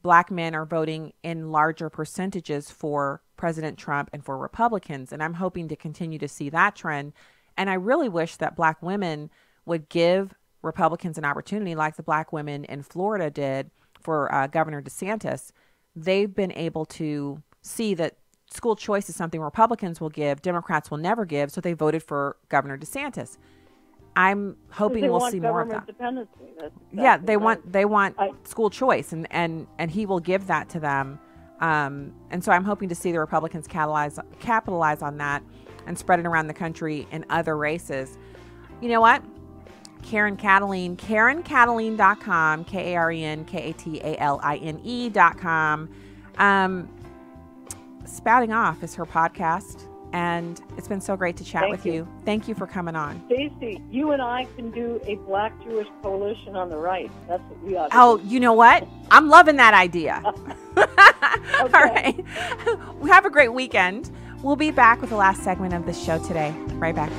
black men are voting in larger percentages for President Trump and for Republicans. And I'm hoping to continue to see that trend. And I really wish that black women would give Republicans an opportunity like the black women in Florida did for Governor DeSantis. They've been able to see that school choice is something Republicans will give, Democrats will never give. So they voted for Governor DeSantis. I'm hoping we'll see more of that. Yeah, they want school choice, and he will give that to them. And so I'm hoping to see the Republicans capitalize on that and spread it around the country in other races. You know what? Karen Kataline, KarenKataline.com, KarenKataline.com. Spouting Off is her podcast. And it's been so great to chat with you. Thank you for coming on. Stacy, you and I can do a Black Jewish coalition on the right. That's what we ought to do. do. You know what? I'm loving that idea. All right. Have a great weekend. We'll be back with the last segment of the show today. Right back.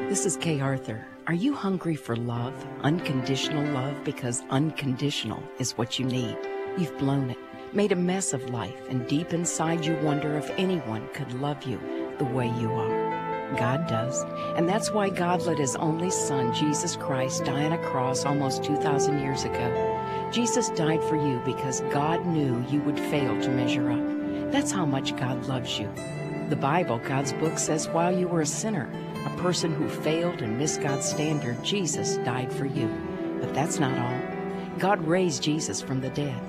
This is Kay Arthur. Are you hungry for love? Unconditional love, because unconditional is what you need. You've blown it. Made a mess of life, and deep inside you wonder if anyone could love you the way you are. God does, and that's why God let his only son, Jesus Christ, die on a cross almost 2,000 years ago. Jesus died for you because God knew you would fail to measure up. That's how much God loves you. The Bible, God's book, says while you were a sinner, a person who failed and missed God's standard, Jesus died for you. But that's not all. God raised Jesus from the dead.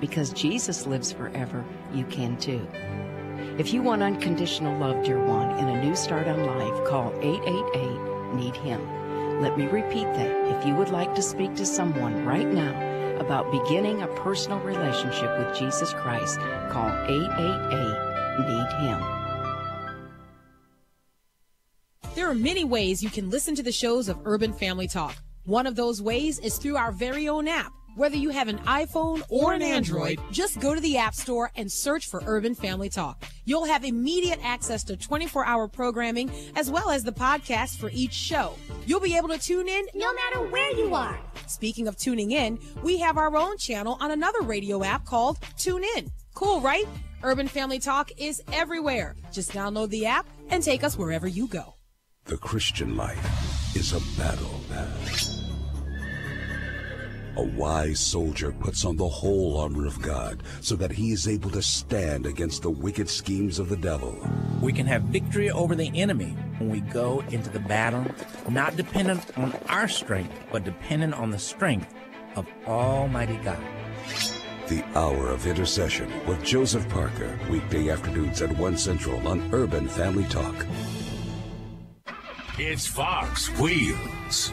Because Jesus lives forever, you can too. If you want unconditional love, dear one, and a new start on life, call 888-NEED-HIM. Let me repeat that. If you would like to speak to someone right now about beginning a personal relationship with Jesus Christ, call 888-NEED-HIM. There are many ways you can listen to the shows of Urban Family Talk. One of those ways is through our very own app. Whether you have an iPhone or an Android, just go to the App Store and search for Urban Family Talk. You'll have immediate access to 24-hour programming as well as the podcast for each show. You'll be able to tune in no matter where you are. Speaking of tuning in, we have our own channel on another radio app called Tune In. Cool, right? Urban Family Talk is everywhere. Just download the app and take us wherever you go. The Christian life is a battle. A wise soldier puts on the whole armor of God so that he is able to stand against the wicked schemes of the devil. We can have victory over the enemy when we go into the battle, not dependent on our strength, but dependent on the strength of Almighty God. The Hour of Intercession with Joseph Parker, weekday afternoons at 1 Central on Urban Family Talk. It's Fox Wheels.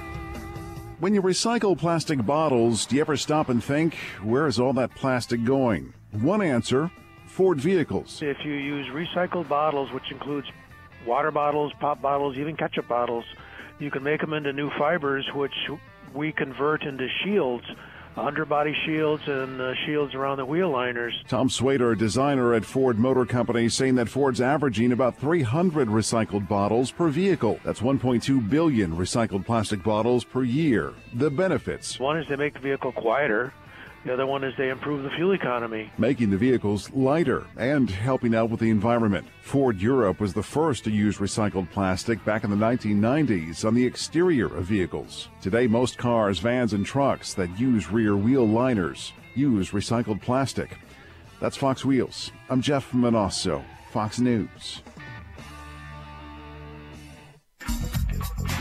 When you recycle plastic bottles, do you ever stop and think, where is all that plastic going? One answer, Ford vehicles. If you use recycled bottles, which includes water bottles, pop bottles, even ketchup bottles, you can make them into new fibers, which we convert into shields, underbody shields and shields around the wheel liners. Tom Swader, designer at Ford Motor Company, saying that Ford's averaging about 300 recycled bottles per vehicle. That's 1.2 billion recycled plastic bottles per year. The benefits: one is they make the vehicle quieter. The other one is they improve the fuel economy, making the vehicles lighter and helping out with the environment. Ford Europe was the first to use recycled plastic back in the 1990s on the exterior of vehicles. Today, most cars, vans, and trucks that use rear wheel liners use recycled plastic. That's Fox Wheels. I'm Jeff Manasso, Fox News.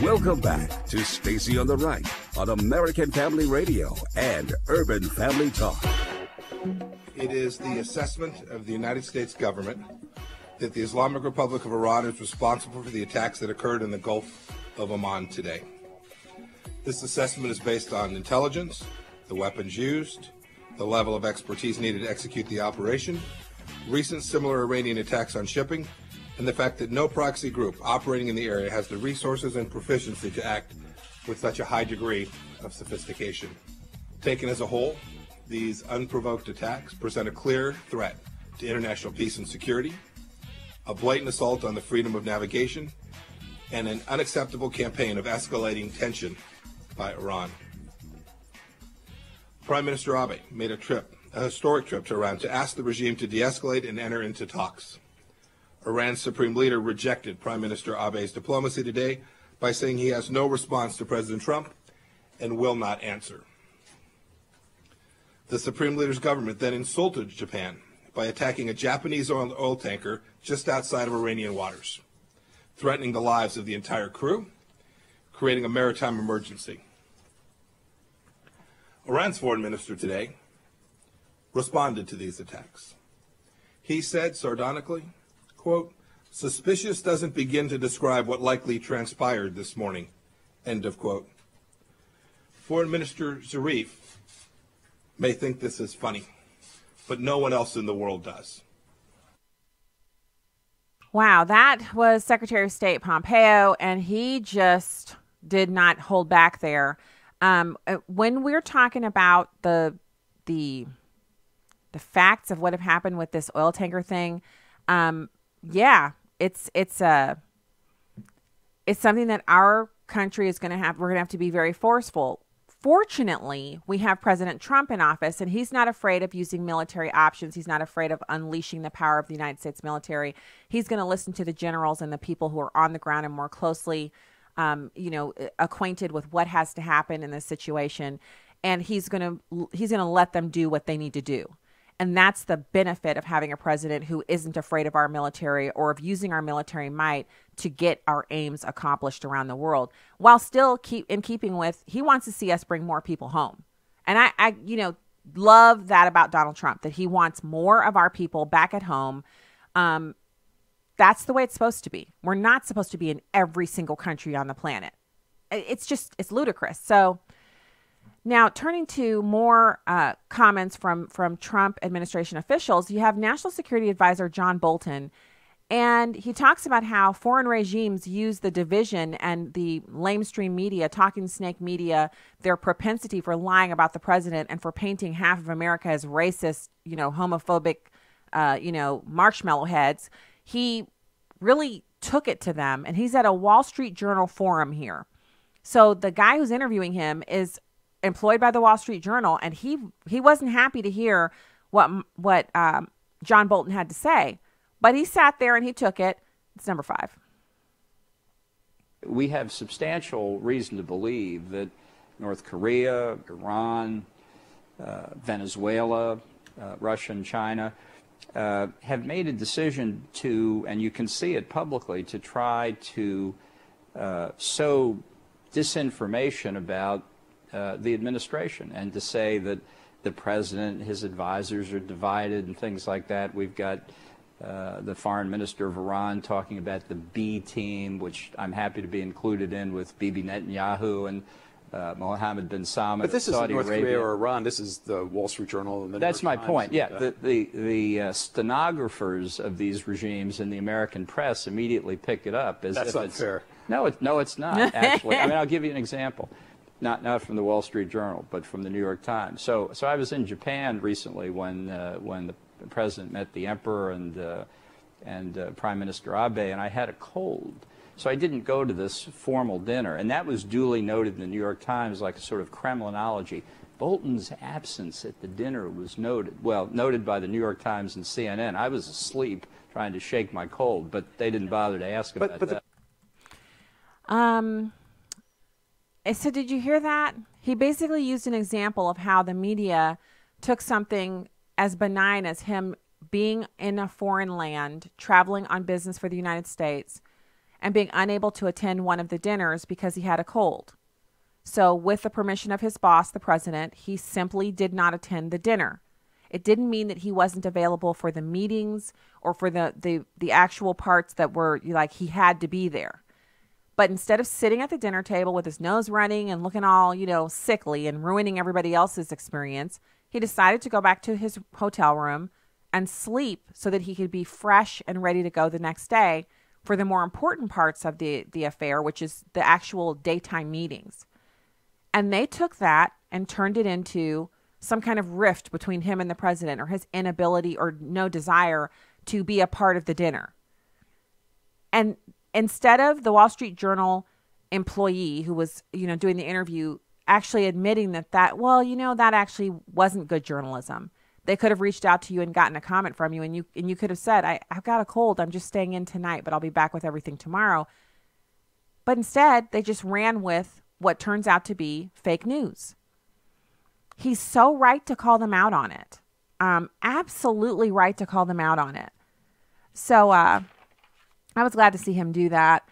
Welcome back to Stacy on the Right on American Family Radio and Urban Family Talk. It is the assessment of the United States government that the Islamic Republic of Iran is responsible for the attacks that occurred in the Gulf of Oman today. This assessment is based on intelligence, the weapons used, the level of expertise needed to execute the operation, recent similar Iranian attacks on shipping, and the fact that no proxy group operating in the area has the resources and proficiency to act with such a high degree of sophistication. Taken as a whole, these unprovoked attacks present a clear threat to international peace and security, a blatant assault on the freedom of navigation, and an unacceptable campaign of escalating tension by Iran. Prime Minister Abe made a historic trip to Iran to ask the regime to de-escalate and enter into talks. Iran's supreme leader rejected Prime Minister Abe's diplomacy today by saying he has no response to President Trump and will not answer. The supreme leader's government then insulted Japan by attacking a Japanese oil tanker just outside of Iranian waters, threatening the lives of the entire crew, creating a maritime emergency. Iran's foreign minister today responded to these attacks. He said sardonically, quote, "Suspicious doesn't begin to describe what likely transpired this morning," end of quote. Foreign Minister Zarif may think this is funny, but no one else in the world does. Wow, that was Secretary of State Pompeo, and he just did not hold back there. When we're talking about the facts of what have happened with this oil tanker thing, yeah, it's something that our country is going to have. We're going to have to be very forceful. Fortunately, we have President Trump in office, and he's not afraid of using military options. He's not afraid of unleashing the power of the United States military. He's going to listen to the generals and the people who are on the ground and more closely, acquainted with what has to happen in this situation, and he's going to let them do what they need to do. And that's the benefit of having a president who isn't afraid of our military or of using our military might to get our aims accomplished around the world, while still keeping with, he wants to see us bring more people home. And I love that about Donald Trump, that he wants more of our people back at home. That's the way it's supposed to be. We're not supposed to be in every single country on the planet. It's ludicrous. So now, turning to more comments from Trump administration officials, you have National Security Advisor John Bolton, And he talks about how foreign regimes use the division and the lamestream media, talking snake media, their propensity for lying about the president and for painting half of America as racist, homophobic, marshmallow heads. He really took it to them. And he's at a Wall Street Journal forum here. So the guy who's interviewing him is employed by the Wall Street Journal, and he wasn't happy to hear what John Bolton had to say. But he sat there and he took it. It's number 5. We have substantial reason to believe that North Korea, Iran, Venezuela, Russia and China have made a decision to, and you can see it publicly, to try to sow disinformation about the administration and to say that the president and his advisors are divided and things like that. We've got the foreign minister of Iran talking about the B team, which I'm happy to be included in with Bibi Netanyahu and Mohammed bin Salman. But this is Saudi North Arabia. Korea or Iran. This is the Wall Street Journal. And the That's New York my Times. point. Yeah, the stenographers of these regimes in the American press immediately pick it up as That's if not it's fair. No, it's not actually. I mean, I'll give you an example. Not from the Wall Street Journal, but from the New York Times. So I was in Japan recently when the president met the emperor and Prime Minister Abe, and I had a cold. So I didn't go to this formal dinner, and that was duly noted in the New York Times like a sort of Kremlinology. Bolton's absence at the dinner was noted by the New York Times and CNN. I was asleep trying to shake my cold, but they didn't bother to ask about that. So did you hear that? He basically used an example of how the media took something as benign as him being in a foreign land, traveling on business for the United States, and being unable to attend one of the dinners because he had a cold. So with the permission of his boss, the president, he simply did not attend the dinner. It didn't mean that he wasn't available for the meetings or for the actual parts that were like he had to be there. But instead of sitting at the dinner table with his nose running and looking all, sickly and ruining everybody else's experience, he decided to go back to his hotel room and sleep so that he could be fresh and ready to go the next day for the more important parts of the affair, which is the actual daytime meetings. And they took that and turned it into some kind of rift between him and the president, or his inability or no desire to be a part of the dinner. And instead of the Wall Street Journal employee who was, doing the interview actually admitting that actually wasn't good journalism. They could have reached out to you and gotten a comment from you, and you could have said, I've got a cold. I'm just staying in tonight, but I'll be back with everything tomorrow. But instead, they just ran with what turns out to be fake news. He's so right to call them out on it. Absolutely right to call them out on it. So I was glad to see him do that.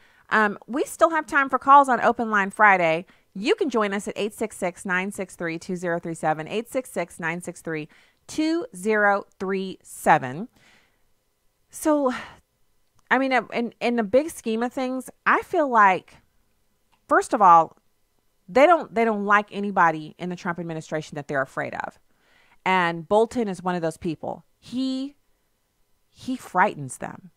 We still have time for calls on Open Line Friday. You can join us at 866-963-2037, 866-963-2037. So, I mean, in the big scheme of things, I feel like, first of all, they don't like anybody in the Trump administration that they're afraid of. And Bolton is one of those people. He frightens them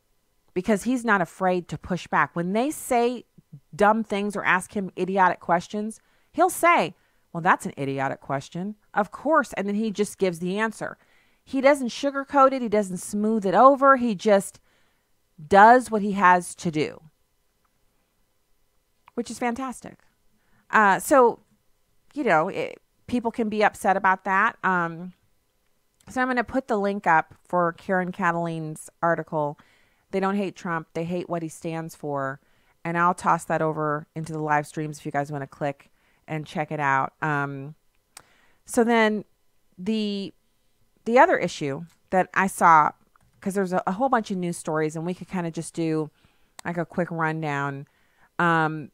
because he's not afraid to push back. When they say dumb things or ask him idiotic questions, he'll say, well, that's an idiotic question. Of course. And then he just gives the answer. He doesn't sugarcoat it. He doesn't smooth it over. He just does what he has to do, which is fantastic. People can be upset about that. So I'm going to put the link up for Karen Kataline's article. They don't hate Trump. They hate what he stands for. And I'll toss that over into the live streams if you guys want to click and check it out. So then the other issue that I saw, because there's a whole bunch of news stories, and we could kind of just do like a quick rundown. So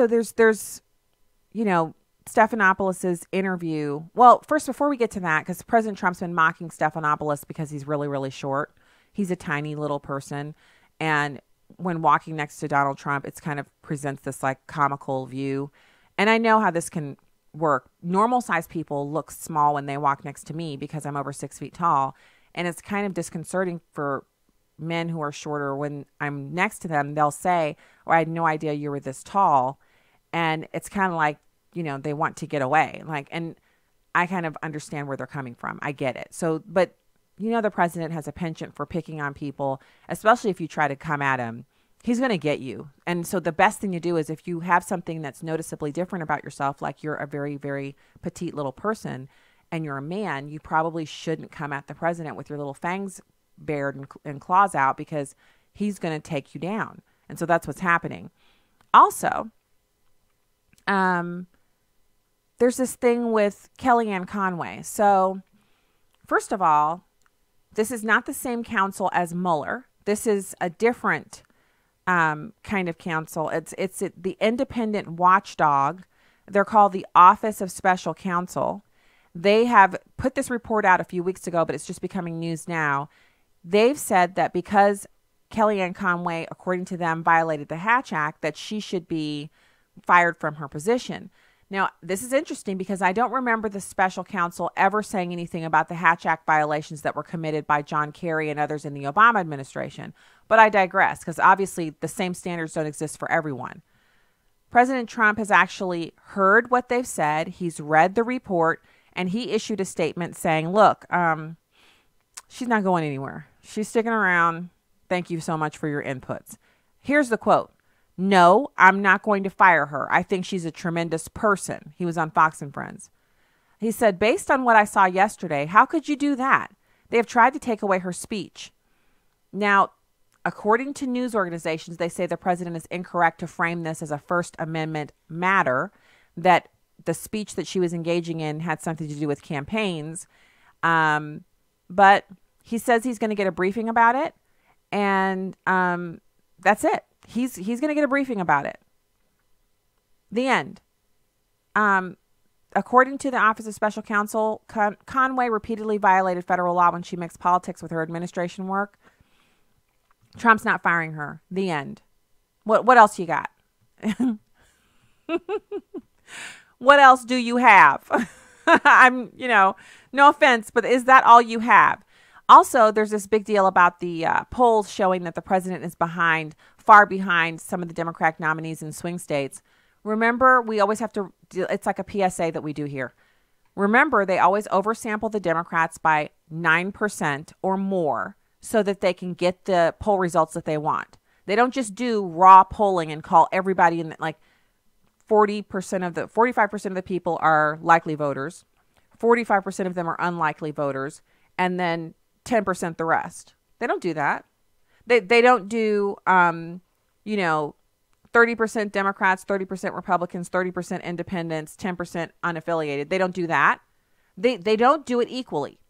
there's Stephanopoulos' interview. Well, first, before we get to that, because President Trump's been mocking Stephanopoulos because he's really, really short. He's a tiny little person. And when walking next to Donald Trump, it's kind of presents this like comical view. And I know how this can work. Normal sized people look small when they walk next to me because I'm over 6 feet tall. And it's kind of disconcerting for men who are shorter, when I'm next to them, they'll say, "Oh, I had no idea you were this tall." And it's kind of like, you know, they want to get away. Like, and I kind of understand where they're coming from. I get it. So, but you know, the president has a penchant for picking on people, especially if you try to come at him. He's going to get you. And so the best thing to do is if you have something that's noticeably different about yourself, like you're a very, very petite little person and you're a man, you probably shouldn't come at the president with your little fangs bared and claws out, because he's going to take you down. And so that's what's happening. Also, there's this thing with Kellyanne Conway. So first of all, this is not the same counsel as Mueller. This is a different kind of counsel. It's the independent watchdog. They're called the Office of Special Counsel. They have put this report out a few weeks ago, but it's just becoming news now. They've said that because Kellyanne Conway, according to them, violated the Hatch Act, that she should be fired from her position. Now, this is interesting because I don't remember the special counsel ever saying anything about the Hatch Act violations that were committed by John Kerry and others in the Obama administration. But I digress, because obviously the same standards don't exist for everyone. President Trump has actually heard what they've said. He's read the report, and he issued a statement saying, look, she's not going anywhere. She's sticking around. Thank you so much for your inputs. Here's the quote. "No, I'm not going to fire her. I think she's a tremendous person." He was on Fox and Friends. He said, "Based on what I saw yesterday, how could you do that? They have tried to take away her speech." Now, according to news organizations, they say the president is incorrect to frame this as a First Amendment matter, that the speech that she was engaging in had something to do with campaigns. But he says he's going to get a briefing about it. And that's it. He's going to get a briefing about it. The end. According to the Office of Special Counsel, Conway repeatedly violated federal law when she mixed politics with her administration work. Trump's not firing her. The end. What else you got? What else do you have? no offense, but is that all you have? Also, there's this big deal about the polls showing that the president is far behind some of the Democratic nominees in swing states. Remember, we always have to, it's like a PSA that we do here. Remember, they always oversample the Democrats by 9% or more so that they can get the poll results that they want. They don't just do raw polling and call everybody in, like 45% of the people are likely voters. 45% of them are unlikely voters. And then 10% the rest. They don't do that. They don't do, 30% Democrats, 30% Republicans, 30% independents, 10% unaffiliated. They don't do that. They don't do it equally.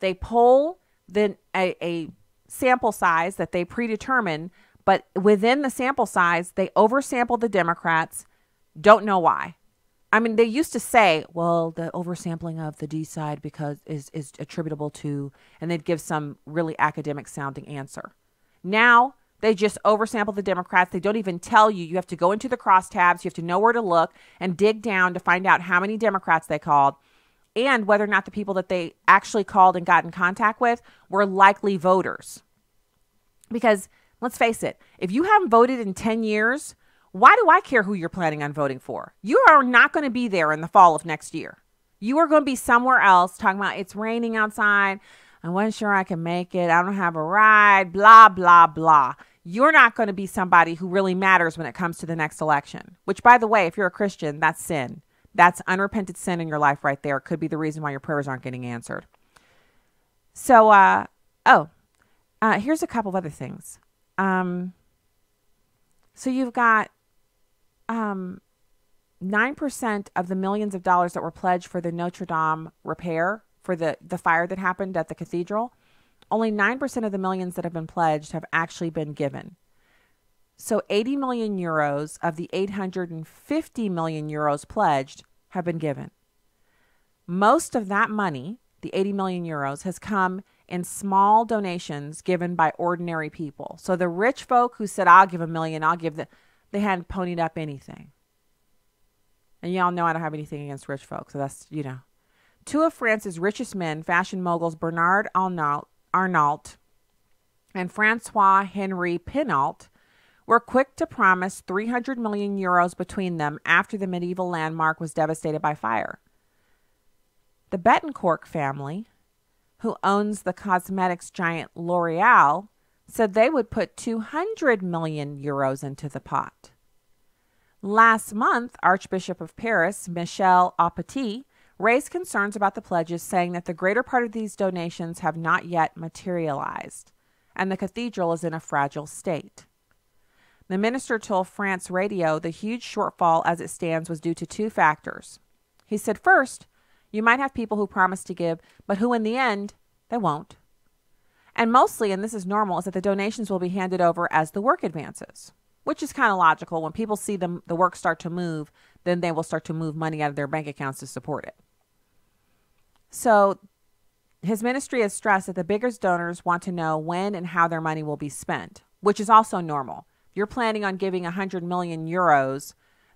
They poll a sample size that they predetermine, but within the sample size, they oversample the Democrats. Don't know why. I mean, they used to say, well, the oversampling of the D side because is attributable to, and they'd give some really academic sounding answer. Now they just oversample the Democrats. They don't even tell you. You have to go into the crosstabs. You have to know where to look and dig down to find out how many Democrats they called and whether or not the people that they actually called and got in contact with were likely voters. Because let's face it, if you haven't voted in 10 years, why do I care who you're planning on voting for? You are not going to be there in the fall of next year. You are going to be somewhere else talking about it's raining outside. I wasn't sure I can make it. I don't have a ride, blah, blah, blah. You're not going to be somebody who really matters when it comes to the next election, which, by the way, if you're a Christian, that's sin. That's unrepented sin in your life right there. It could be the reason why your prayers aren't getting answered. So, here's a couple of other things. So you've got 9% of the millions of dollars that were pledged for the Notre Dame repair for the fire that happened at the cathedral. Only 9% of the millions that have been pledged have actually been given. So 80 million euros of the 850 million euros pledged have been given. Most of that money, the 80 million euros, has come in small donations given by ordinary people. So the rich folk who said, I'll give $1 million, they hadn't ponied up anything. And y'all know I don't have anything against rich folk. So that's, Two of France's richest men, fashion moguls Bernard Arnault and Francois Henri Pinault were quick to promise 300 million euros between them after the medieval landmark was devastated by fire. The Bettencourt family, who owns the cosmetics giant L'Oreal, said they would put 200 million euros into the pot. Last month, Archbishop of Paris, Michel Aupetit, raised concerns about the pledges, saying that the greater part of these donations have not yet materialized, and the cathedral is in a fragile state. The minister told France Radio the huge shortfall as it stands was due to two factors. He said, first, you might have people who promise to give, but who in the end, they won't. And mostly, and this is normal, is that the donations will be handed over as the work advances, which is kind of logical. When people see the work start to move, then they will start to move money out of their bank accounts to support it. So his ministry has stressed that the biggest donors want to know when and how their money will be spent, which is also normal. If you're planning on giving 100 million euros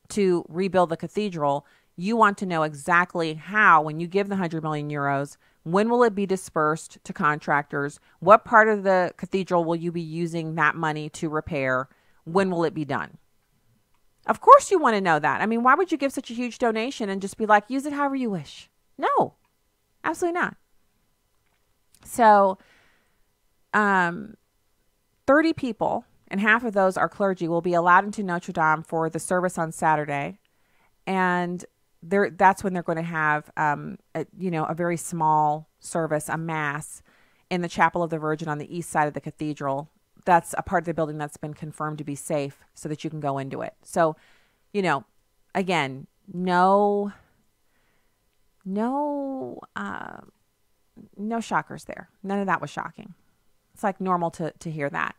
to rebuild the cathedral, you want to know exactly how, when you give the 100 million euros, when will it be dispersed to contractors? What part of the cathedral will you be using that money to repair? When will it be done? Of course you want to know that. I mean, why would you give such a huge donation and just be like, use it however you wish? No, absolutely not. So 30 people, and half of those are clergy, will be allowed into Notre Dame for the service on Saturday. And that's when they're going to have, a very small service, a mass, in the Chapel of the Virgin on the east side of the cathedral. That's a part of the building that's been confirmed to be safe so that you can go into it. So, again, no shockers there. None of that was shocking. It's like normal to hear that.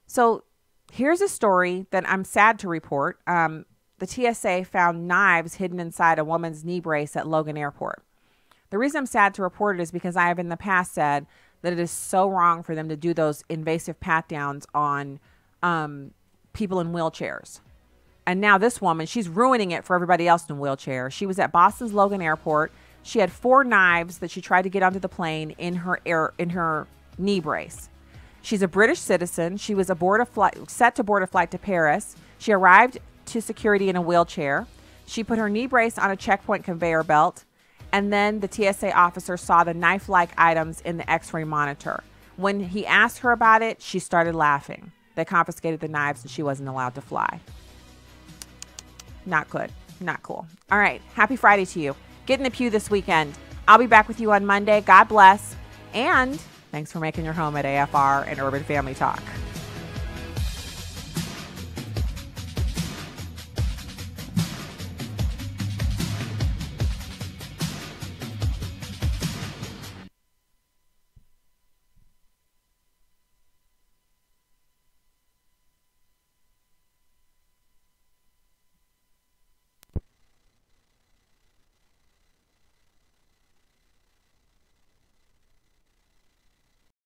So here's a story that I'm sad to report. The TSA found knives hidden inside a woman's knee brace at Logan Airport. The reason I'm sad to report it is because I have in the past said that it is so wrong for them to do those invasive pat-downs on people in wheelchairs. And now this woman, she's ruining it for everybody else in wheelchairs. She was at Boston's Logan Airport. She had 4 knives that she tried to get onto the plane in her knee brace. She's a British citizen. She was set to board a flight to Paris. She arrived to security in a wheelchair. She put her knee brace on a checkpoint conveyor belt, and then the TSA officer saw the knife-like items in the X-ray monitor. When he asked her about it, she started laughing. They confiscated the knives and she wasn't allowed to fly. Not good. Not cool. All right. Happy Friday to you. Get in the pew this weekend. I'll be back with you on Monday. God bless. And thanks for making your home at AFR and Urban Family Talk.